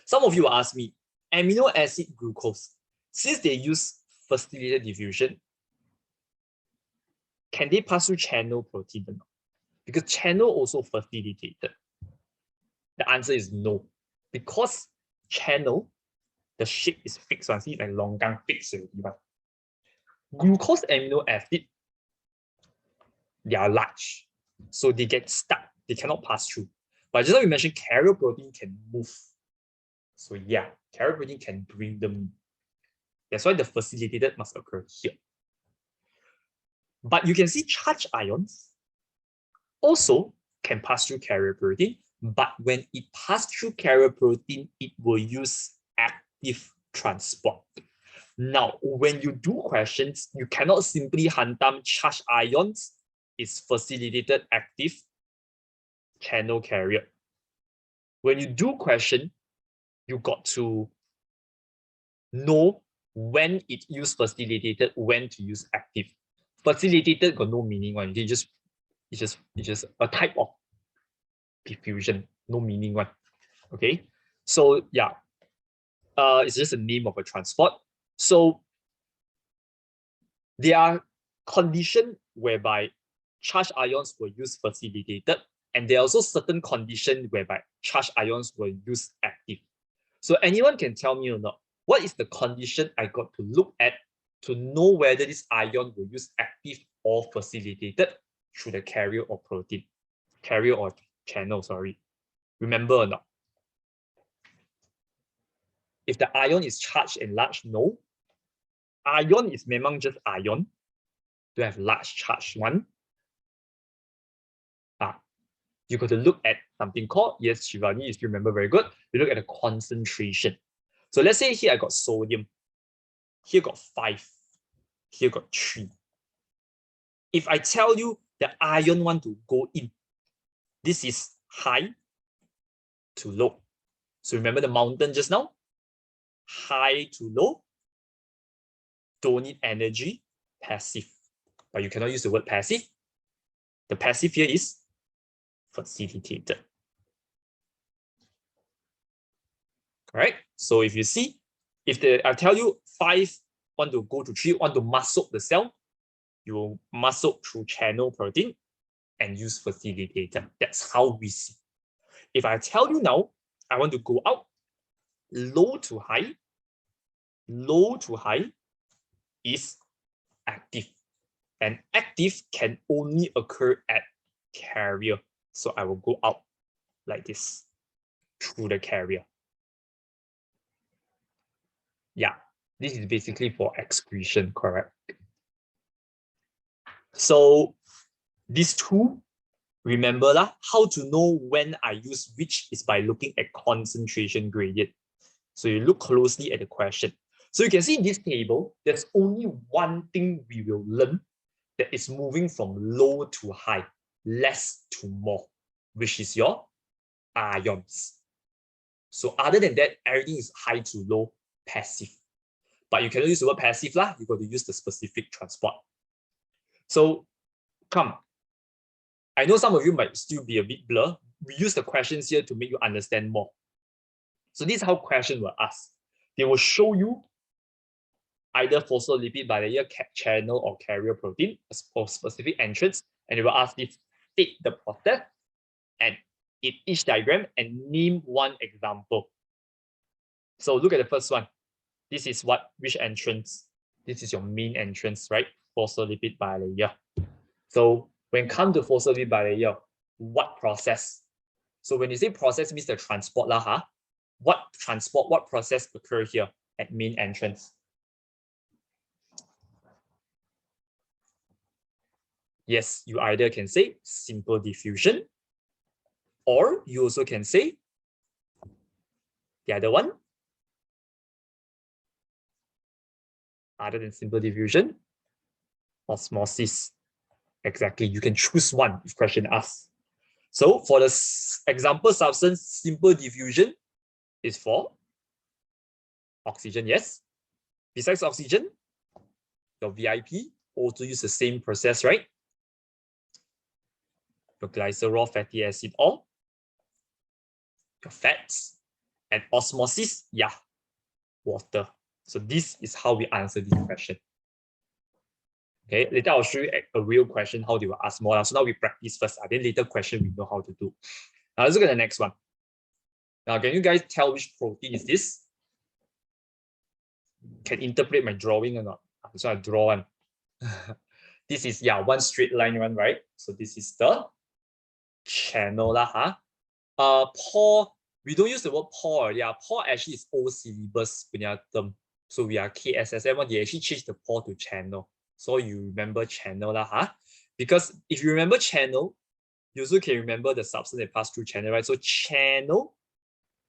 Some of you will ask me, amino acid glucose, since they use facilitated diffusion, can they pass through channel protein or not? Because channel also facilitated. The answer is no. Because channel, the shape is fixed one. See, like longgang fixed already. Glucose amino acid, they are large. So they get stuck. They cannot pass through. But just like we mentioned, carrier protein can move. So yeah, carrier protein can bring them. That's why the facilitated must occur here. But you can see charged ions also can pass through carrier protein, but when it passes through carrier protein, it will use active transport. Now, when you do questions, you cannot simply hantam charged ions is facilitated active channel carrier. When you do question, you got to know when it use facilitated, when to use active. Facilitated got no meaning one. It's just a type of diffusion, no meaning one. Okay, so yeah, it's just a name of a transport. So there are conditions whereby charged ions were used facilitated, and there are also certain conditions whereby charged ions were used active. So anyone can tell me or not, what is the condition I got to look at to know whether this ion will use active or facilitated through the carrier or protein, carrier or channel, sorry. Remember or not? If the ion is charged and large, no. Ion is memang just ion. To have large charge one. You got to look at something called, yes, Shivani, you still remember very good. You look at the concentration. So let's say here I got sodium. Here got 5. Here got 3. If I tell you the ion want to go in, this is high to low. So remember the mountain just now? High to low, don't need energy, passive. but you cannot use the word passive. The passive here is facilitated. Correct? So if you see, if I tell you 5 want to go to 3, want to muscle the cell, you will muscle through channel protein and use facilitator. That's how we see. If I tell you now, I want to go out, low to high is active. And active can only occur at carrier. So I will go out like this through the carrier. Yeah, this is basically for excretion, correct? So these two, remember lah, how to know when I use which is by looking at concentration gradient. So you look closely at the question. So you can see in this table, there's only one thing we will learn that is moving from low to high, less to more, which is your ions. So other than that, everything is high to low, passive. But you cannot use the word passive lah, you got to use the specific transport. So come, I know some of you might still be a bit blur. We use the questions here to make you understand more. So this is how questions were asked. They will show you either phospholipid bilayer, channel, or carrier protein for specific entrance, and they will ask this, state the process and in each diagram and name one example. So look at the first one. This is which entrance? This is your main entrance, right? Phospholipid bilayer. So when it comes to phospholipid bilayer, what process? So when you say process, means the transport lah, huh? What transport, what process occur here at main entrance? Yes, you either can say simple diffusion, or you also can say the other one, other than simple diffusion, osmosis. Exactly, you can choose one if question asks. So for the example substance, simple diffusion is for oxygen, yes. Besides oxygen, your VIP also use the same process, right? Your glycerol, fatty acid, or your fats, and osmosis, yeah, water. So this is how we answer this question. Okay, later I'll show you a real question, how they will ask more. So now we practice first, then later question we know how to do. Now let's look at the next one. Now, can you guys tell which protein is this? Can interpret my drawing or not? So I draw one. This is, yeah, one straight line one, right? So this is the channel lah, huh? Pore, we don't use the word pore. Yeah, pore actually is old syllabus term. So we are KSSM1, they actually changed the pore to channel. So you remember channel lah, huh? Because if you remember channel, you also can remember the substance that pass through channel, right? So channel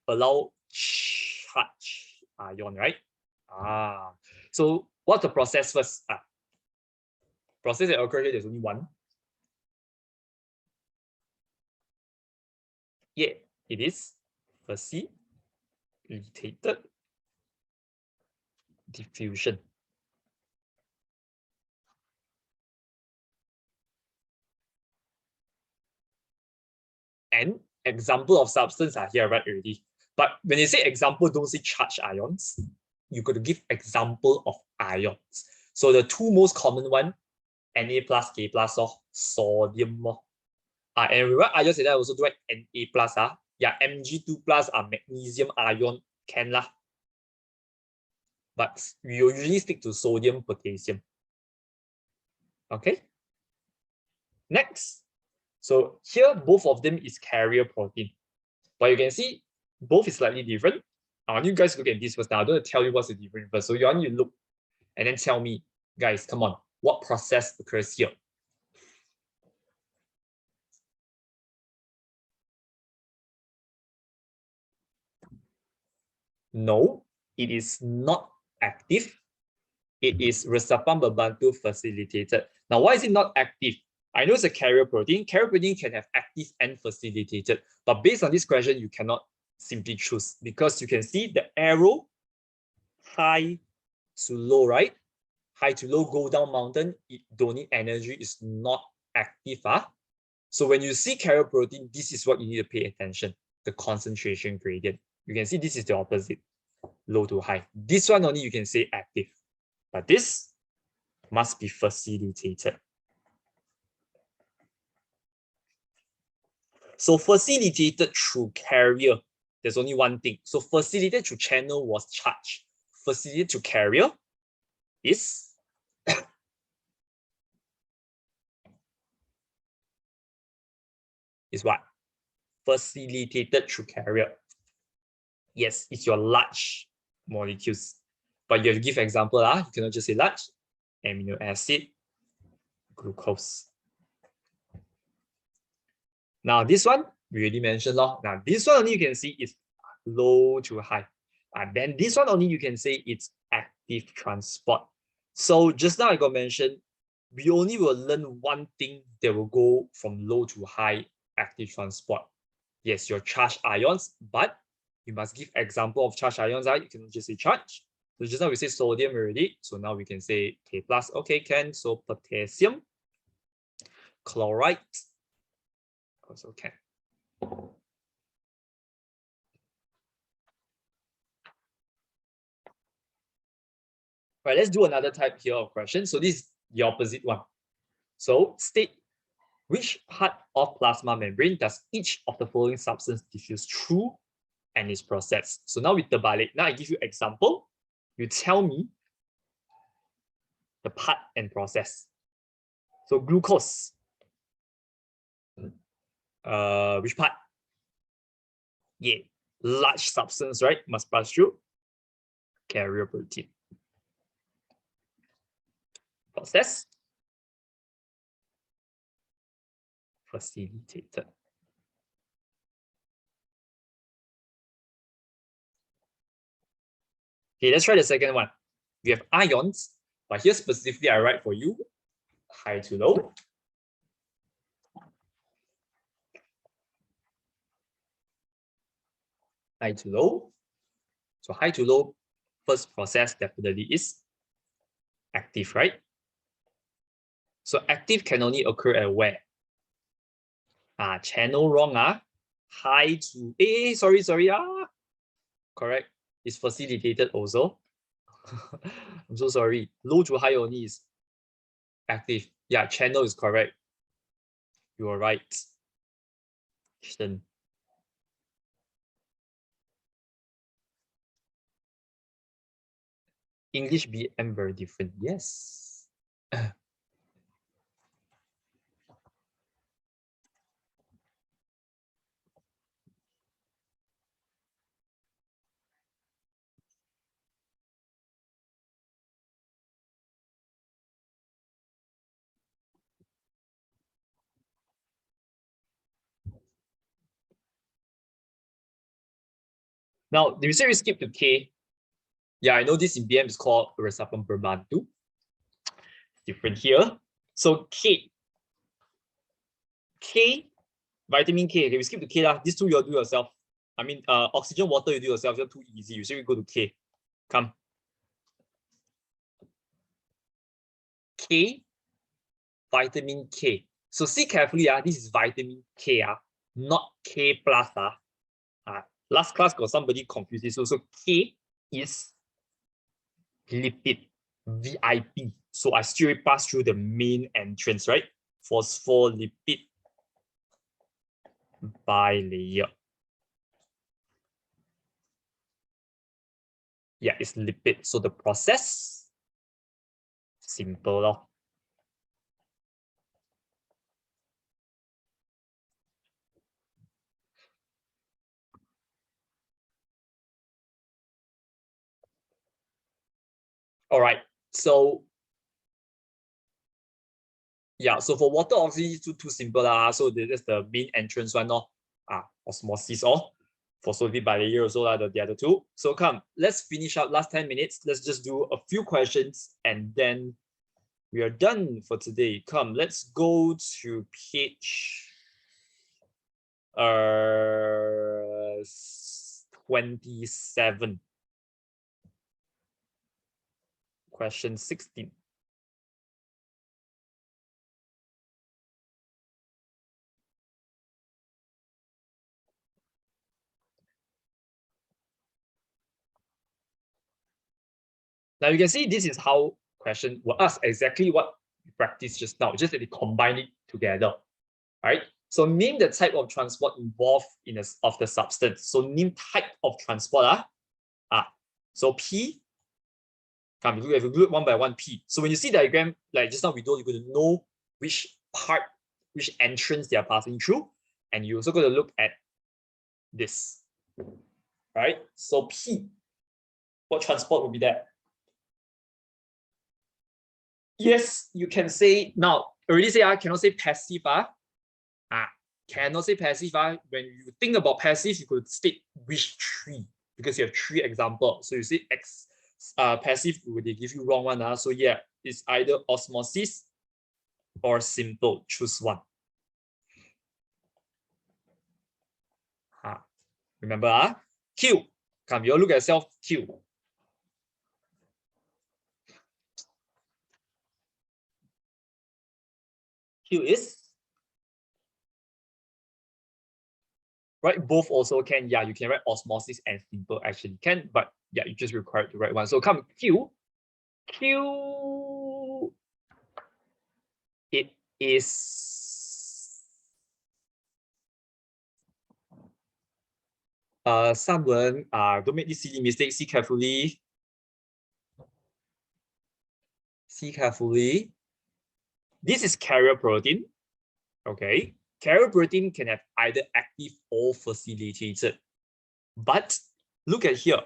allow charge ion, right? So what's the process first? Process that occurs here, there's only one. Yeah, it is facilitated diffusion. And example of substance are here right already. But when you say example, don't say charged ions. You got to give example of ions. So the two most common one, Na plus, K plus, or sodium. And we write ions and I also do it Na plus. Yeah, Mg2 plus magnesium ion can lah. But we usually stick to sodium, potassium. Okay. Next. So here, both of them is carrier protein. But you can see both is slightly different. I want you guys to look at this first. Now, I'm going to tell you what's the difference first. So you want you look and then tell me, guys, come on, what process occurs here? No, it is not active. It is resapan berbantu facilitated. Now, why is it not active? I know it's a carrier protein. Carrier protein can have active and facilitated. But based on this question, you cannot simply choose because you can see the arrow high to low, right? high to low, go down mountain, it don't need energy, is not active. So when you see carrier protein, this is what you need to pay attention, the concentration gradient. You can see this is the opposite, low to high. This one only you can say active, but this must be facilitated. So facilitated through carrier, there's only one thing. So facilitated through channel was charged. Facilitated through carrier is is what? Facilitated through carrier. Yes, it's your large molecules. But you have to give example. You cannot just say large. Amino acid, glucose. Now this one, we already mentioned. Now this one only you can see is low to high. And then this one only you can say it's active transport. So just now I got mentioned, we only will learn one thing that will go from low to high active transport. Yes, your charged ions, but you must give example of charged ions. You cannot just say charge. So just now we say sodium already. So now we can say K plus. Okay, can. So potassium, chloride, also can. Right, let's do another type here of question. So this is the opposite one. So state which part of plasma membrane does each of the following substance diffuse through and is processed. So now with the terbalik, now I give you example. You tell me the part and process. So glucose. Which part? Yeah, large substance, right? Must pass through carrier protein. Process. Facilitated. Okay, let's try the second one. We have ions, but here specifically I write for you high to low. High to low. So high to low, first process definitely is active, right? So active can only occur at where? Channel wrong. High to sorry. Correct. It's facilitated also. I'm so sorry. Low to high only is active. Yeah, channel is correct. You are right. English BM very different. Yes. Now, you say we skip to K. Yeah, I know this in BM is called resapam berbantu. Different here. So K, vitamin K. Okay, we skip to K lah. These two you'll do yourself. I mean, oxygen, water, you do yourself. You're too easy. You say we go to K. Come. K, vitamin K. So see carefully. This is vitamin K. Not K plus. Last class got somebody confused this. So K is lipid, VIP. So I still pass through the main entrance, right? Phospholipid bilayer. Yeah, it's lipid. So the process, simple. All right. So yeah, so for water oxygen, too simple. So that's the main entrance one. Osmosis. Phospholipid bilayer also the other two. So come, let's finish up last 10 minutes. Let's just do a few questions and then we are done for today. Come, let's go to page 27. Question 16. Now you can see this is how question will ask exactly what we practiced just now, just that they combine it together. Right? So name the type of transport involved in of the substance. So name type of transport. So P. Come, we have to look one by one P. So when you see diagram, like just now we do, you're going to know which part, which entrance they are passing through. And you're also going to look at this. Right? So P. What transport will be that? Yes, you can say now. Already say I cannot say passive. Cannot say passive. When you think about passive, you could state which three, because you have three examples. So you say X passive, they give you wrong one. So yeah, it's either osmosis or simple. Choose one. Remember, Q. Come, you all look at yourself. Q. Q is right. Both also can. Yeah, you can write osmosis and simple actually can, but yeah, you just require the right one. So come Q. Q. It is someone don't make this silly mistake. See carefully. See carefully. This is carrier protein. Okay. Carrier protein can have either active or facilitated. But look at here.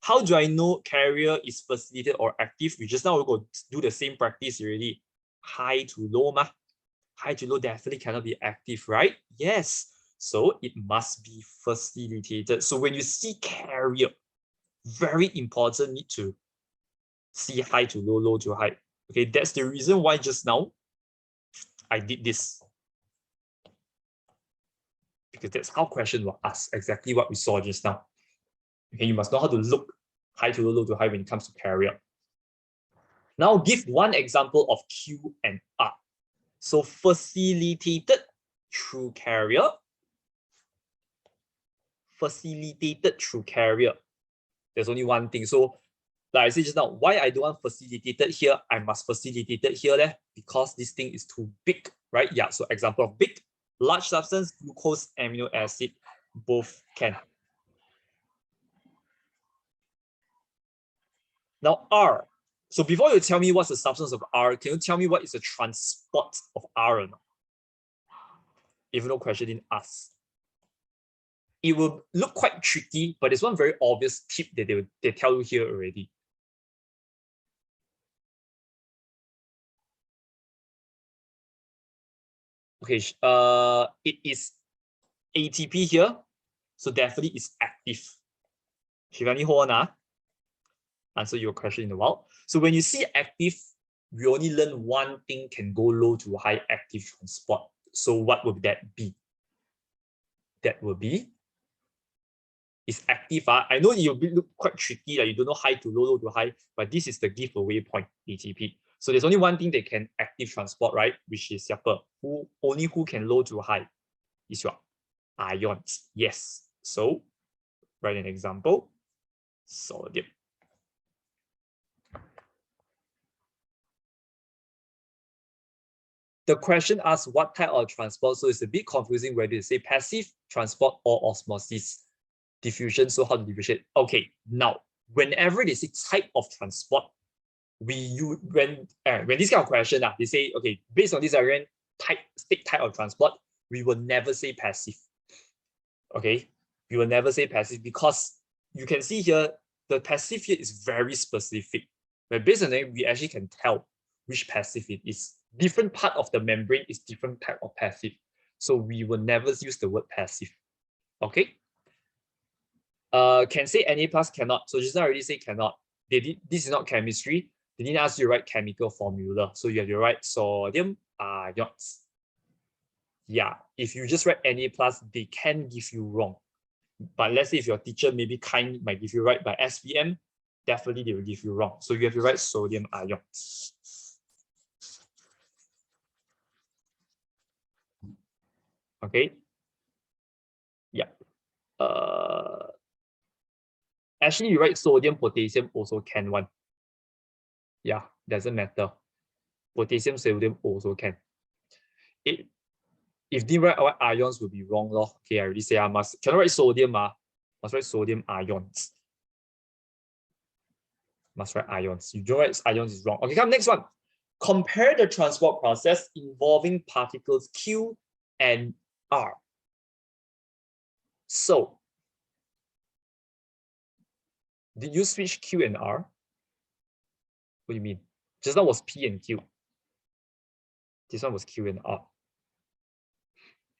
How do I know carrier is facilitated or active? We just now will go do the same practice already. High to low, ma. High to low definitely cannot be active, right? Yes. So it must be facilitated. So when you see carrier, very important, need to see high to low, low to high. Okay, that's the reason why just now I did this. Because that's how question will ask exactly what we saw just now. Okay, you must know how to look high to low, low to high when it comes to carrier. Now give one example of Q and R. So facilitated through carrier. Facilitated through carrier. There's only one thing. So like I said just now, why I don't want facilitated here, I must facilitated here there, because this thing is too big, right? Yeah, so example of big, large substance, glucose, amino acid, both can. Now R. So before you tell me what's the substance of R, can you tell me what is the transport of R or not? Even though question didn't ask. It will look quite tricky, but there's one very obvious tip that they tell you here already. Okay, it is ATP here, so definitely it's active. Shivani, hold on. Answer your question in a while. So when you see active, we only learn one thing can go low to high active transport. So what would that be? That will be is active. I know you'll look quite tricky, like you don't know high to low, low to high, but this is the giveaway point, ATP. So there's only one thing that can active transport, right? Which is who can low to high is your ions. Yes. So write an example. Sodium. The question asks what type of transport. So it's a bit confusing whether to say passive transport or osmosis diffusion. So how to differentiate? Okay, now whenever they say type of transport, when this kind of question, they say, okay, based on this argument, type of transport, we will never say passive. Okay, we will never say passive because you can see here, the passive here is very specific. But based on it, we actually can tell which passive it is. Different part of the membrane is different type of passive. So we will never use the word passive. Okay. Can say Na plus cannot. So just now I already say cannot. This is not chemistry. They didn't ask you to write chemical formula. So you have to write sodium ions. Yeah, if you just write Na plus, they can give you wrong. But let's say if your teacher maybe kind might give you right, by SVM, definitely they will give you wrong. So you have to write sodium ions. Okay. Yeah. Actually, you write sodium, potassium also can one. Yeah, doesn't matter. Potassium, sodium also can. If they write what ions will be wrong, lor. Okay, I already say I cannot write sodium, must write sodium ions. Must write ions. You don't write ions is wrong. Okay, come next one. Compare the transport process involving particles Q and R. So, did you switch Q and R? What do you mean? Just now was P and Q. This one was Q and R.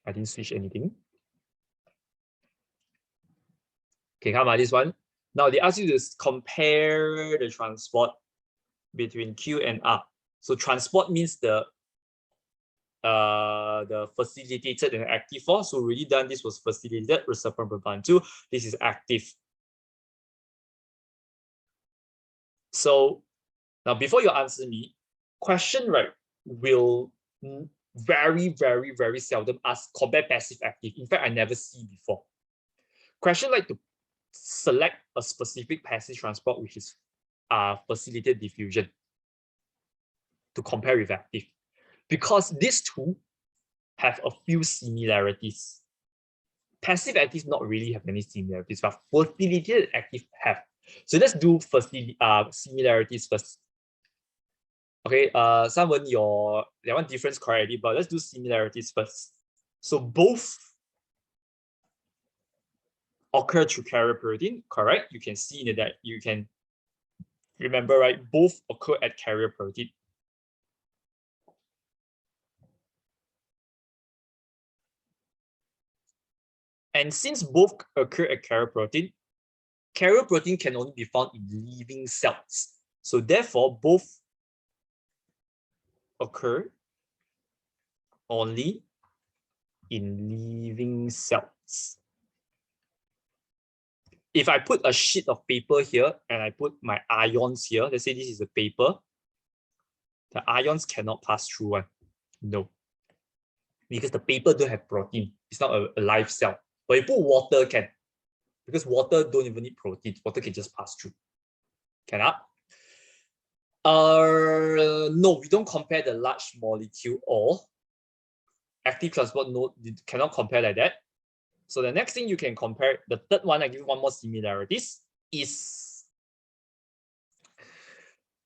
I didn't switch anything. Okay, come on, this one. Now they ask you to compare the transport between Q and R. So transport means the facilitated and active force. So already done. This was facilitated. Reciprocal 2. This is active. So now before you answer me, question right will very, very, very seldom ask compare passive active. In fact, I never see before. Question like to select a specific passive transport which is facilitated diffusion to compare with active, because these two have a few similarities. Passive active not really have any similarities, but facilitated active have. So let's do similarities first. Okay, someone that one difference correctly, but let's do similarities first. So both occur through carrier protein, correct? You can see in that you can remember, right? Both occur at carrier protein. And since both occur at carrier protein can only be found in living cells. So therefore, both occur only in living cells. If I put a sheet of paper here and I put my ions here, let's say this is a paper, the ions cannot pass through one. No. Because the paper don't have protein. It's not a live cell. But you put water, can. Because water don't even need protein. Water can just pass through. Cannot? No, we don't compare the large molecule or active transport node. You cannot compare like that. So the next thing you can compare, the third one, I give you one more similarities, is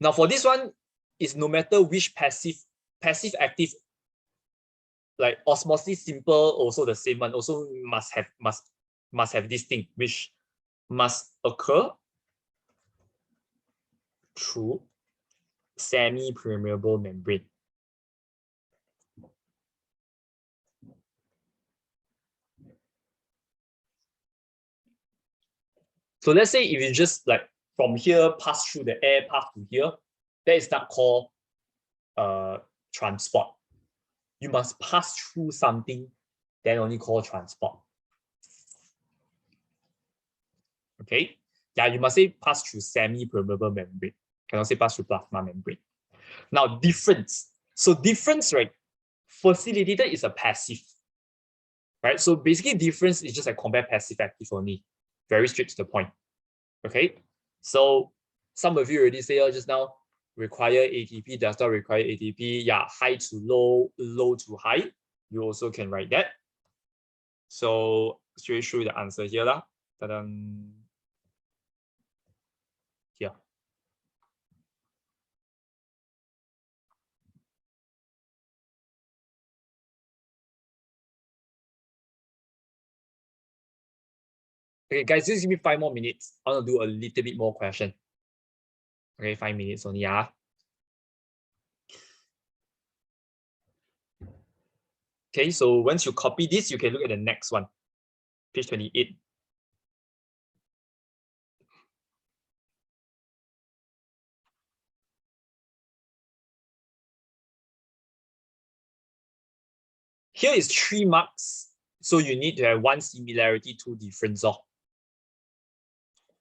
now for this one, is no matter which passive active, like osmosis simple, also the same one, also must have this thing, which must occur through semi-permeable membrane. So let's say if you just like from here pass through the air, pass to here, that is not called transport. You must pass through something, then only called transport. Okay, yeah, you must say pass through semi-permeable membrane. Cannot say pass through plasma membrane. Now difference. So difference, right? Facilitated is a passive, right? So basically difference is just like compare passive active only. Very straight to the point. Okay, so some of you already say just now, require ATP, does not require ATP. Yeah, high to low, low to high. You also can write that. So straight through the answer here lah. Here. Okay, guys, just give me 5 more minutes. I want to do a little bit more question. Okay, 5 minutes only. Yeah. Okay, so once you copy this, you can look at the next one, page 28. Here is 3 marks. So you need to have 1 similarity, 2 difference,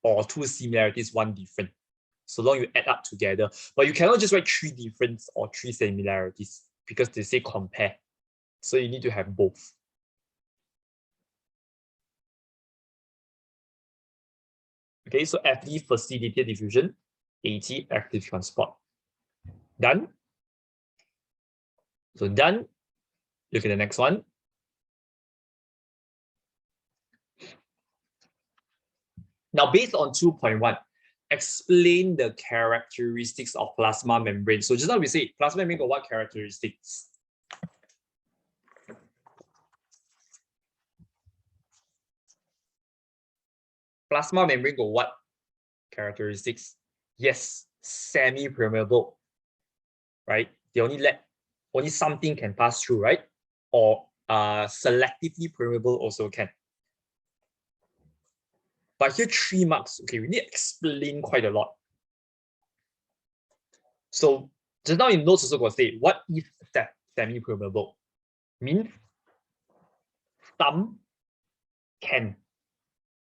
or 2 similarities, 1 different. So long you add up together. But you cannot just write 3 difference or 3 similarities because they say compare. So you need to have both. Okay, so FD facilitated diffusion, AT active transport. Done. So done. Look at the next one. Now, based on 2.1, explain the characteristics of plasma membrane. So just now we say plasma membrane got what characteristics? Plasma membrane got what characteristics? Yes, semi-permeable, right? They only something can pass through, right? Or selectively permeable also can. But here 3 marks. Okay, we need to explain quite a lot. So just now in notes also got say, what is semi-permeable? Means some can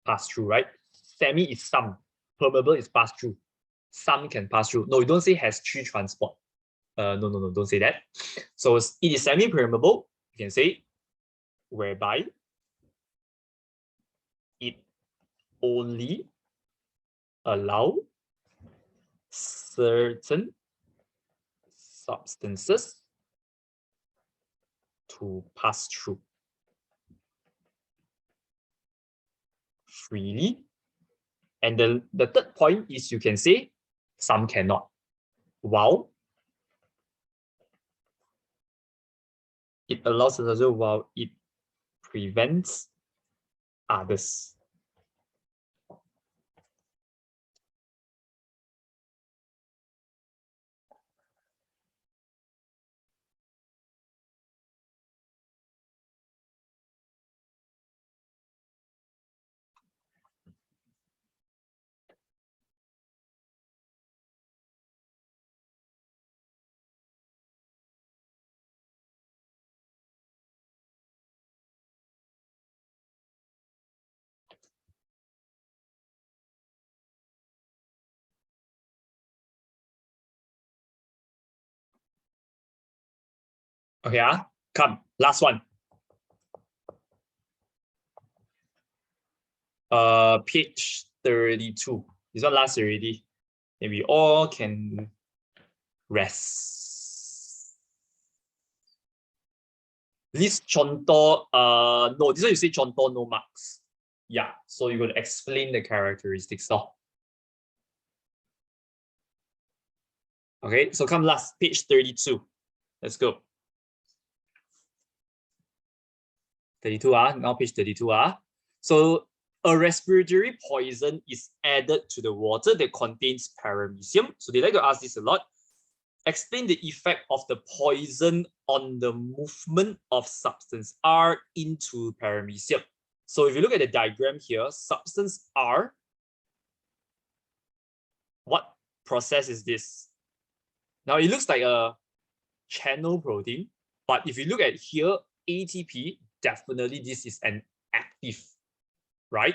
pass through, right? Semi is some, permeable is pass through. Some can pass through. No, you don't say has 3 transport. No, don't say that. So it is semi-permeable, you can say, whereby it only allow certain substances to pass through freely. And the third point is you can say some cannot. While it allows us while it prevents others. Okay, come, last one. Page 32. This one last already. And we all can rest. This contour, no, this one you say contour, no marks. Yeah, so you're going to explain the characteristics. Okay, so come last, page 32. Let's go. 32, now page 32. So a respiratory poison is added to the water that contains paramecium. So they like to ask this a lot. Explain the effect of the poison on the movement of substance R into paramecium. So if you look at the diagram here, substance R, what process is this? Now it looks like a channel protein, but if you look at here, ATP, definitely this is an active, right?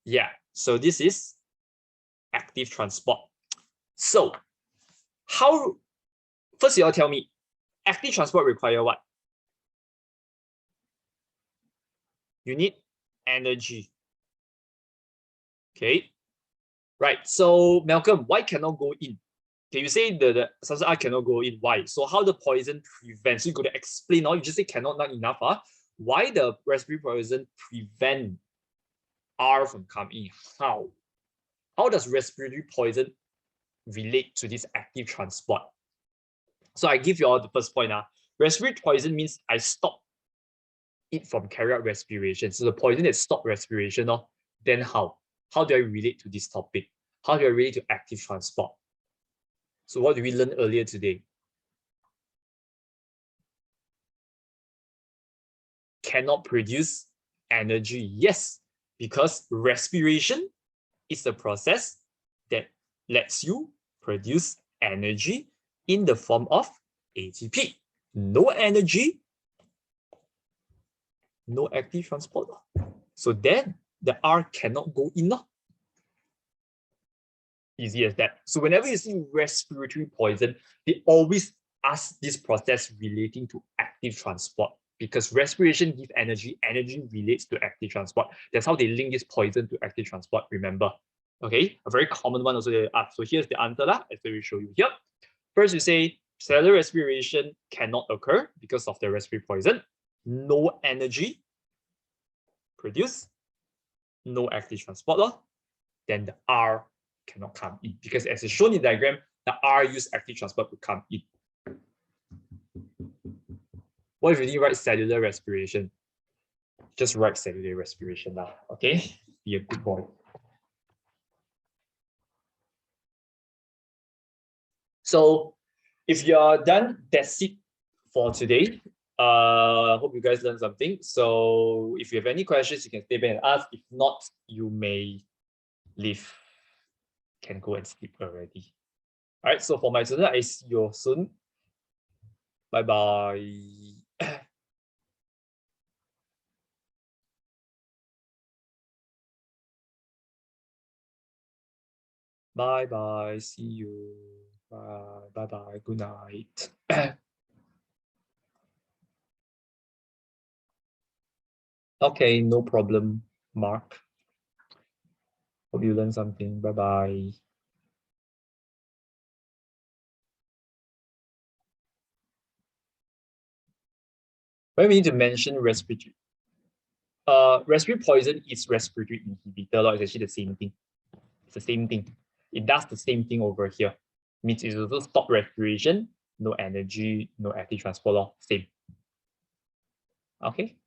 Yeah, so this is active transport. So how, first you all tell me, active transport require what? You need energy. Okay, right. So Malcolm, why cannot go in? Okay, you say the substance R cannot go in. Why? So how the poison prevents? So you got to explain. Now you just say cannot, not enough. Why the respiratory poison prevent R from coming in? How? How does respiratory poison relate to this active transport? So I give you all the first point. Respiratory poison means I stop it from carry out respiration. So the poison that stop respiration, then how? How do I relate to this topic? How do I relate to active transport? So what did we learn earlier today? Cannot produce energy. Yes, because respiration is the process that lets you produce energy in the form of ATP. No energy, no active transport. So then the R cannot go in. Easy as that. So whenever you see respiratory poison, they always ask this process relating to active transport, because respiration gives energy, energy relates to active transport. That's how they link this poison to active transport, remember. Okay, a very common one also they ask. So here's the answer, as I will show you here. First, you say cellular respiration cannot occur because of the respiratory poison. No energy produced, no active transporter. Then the R cannot come in because as is shown in the diagram, the R use active transport to come in. What if you didn't write cellular respiration? Just write cellular respiration now, okay? Be a good boy. So if you're done, that's it for today. Hope you guys learned something. So if you have any questions, you can stay back and ask. If not, you may leave. Can go and sleep already. All right, so for my student, I see you soon. Bye-bye. Bye-bye. See you. Bye. Bye-bye. Good night. Okay, no problem, Mark. Hope you learned something. Bye-bye. When we need to mention respiratory. Respiratory poison is respiratory inhibitor. It's actually the same thing. It's the same thing. It does the same thing over here. Means it also stop respiration, no energy, no active transport, same. Okay.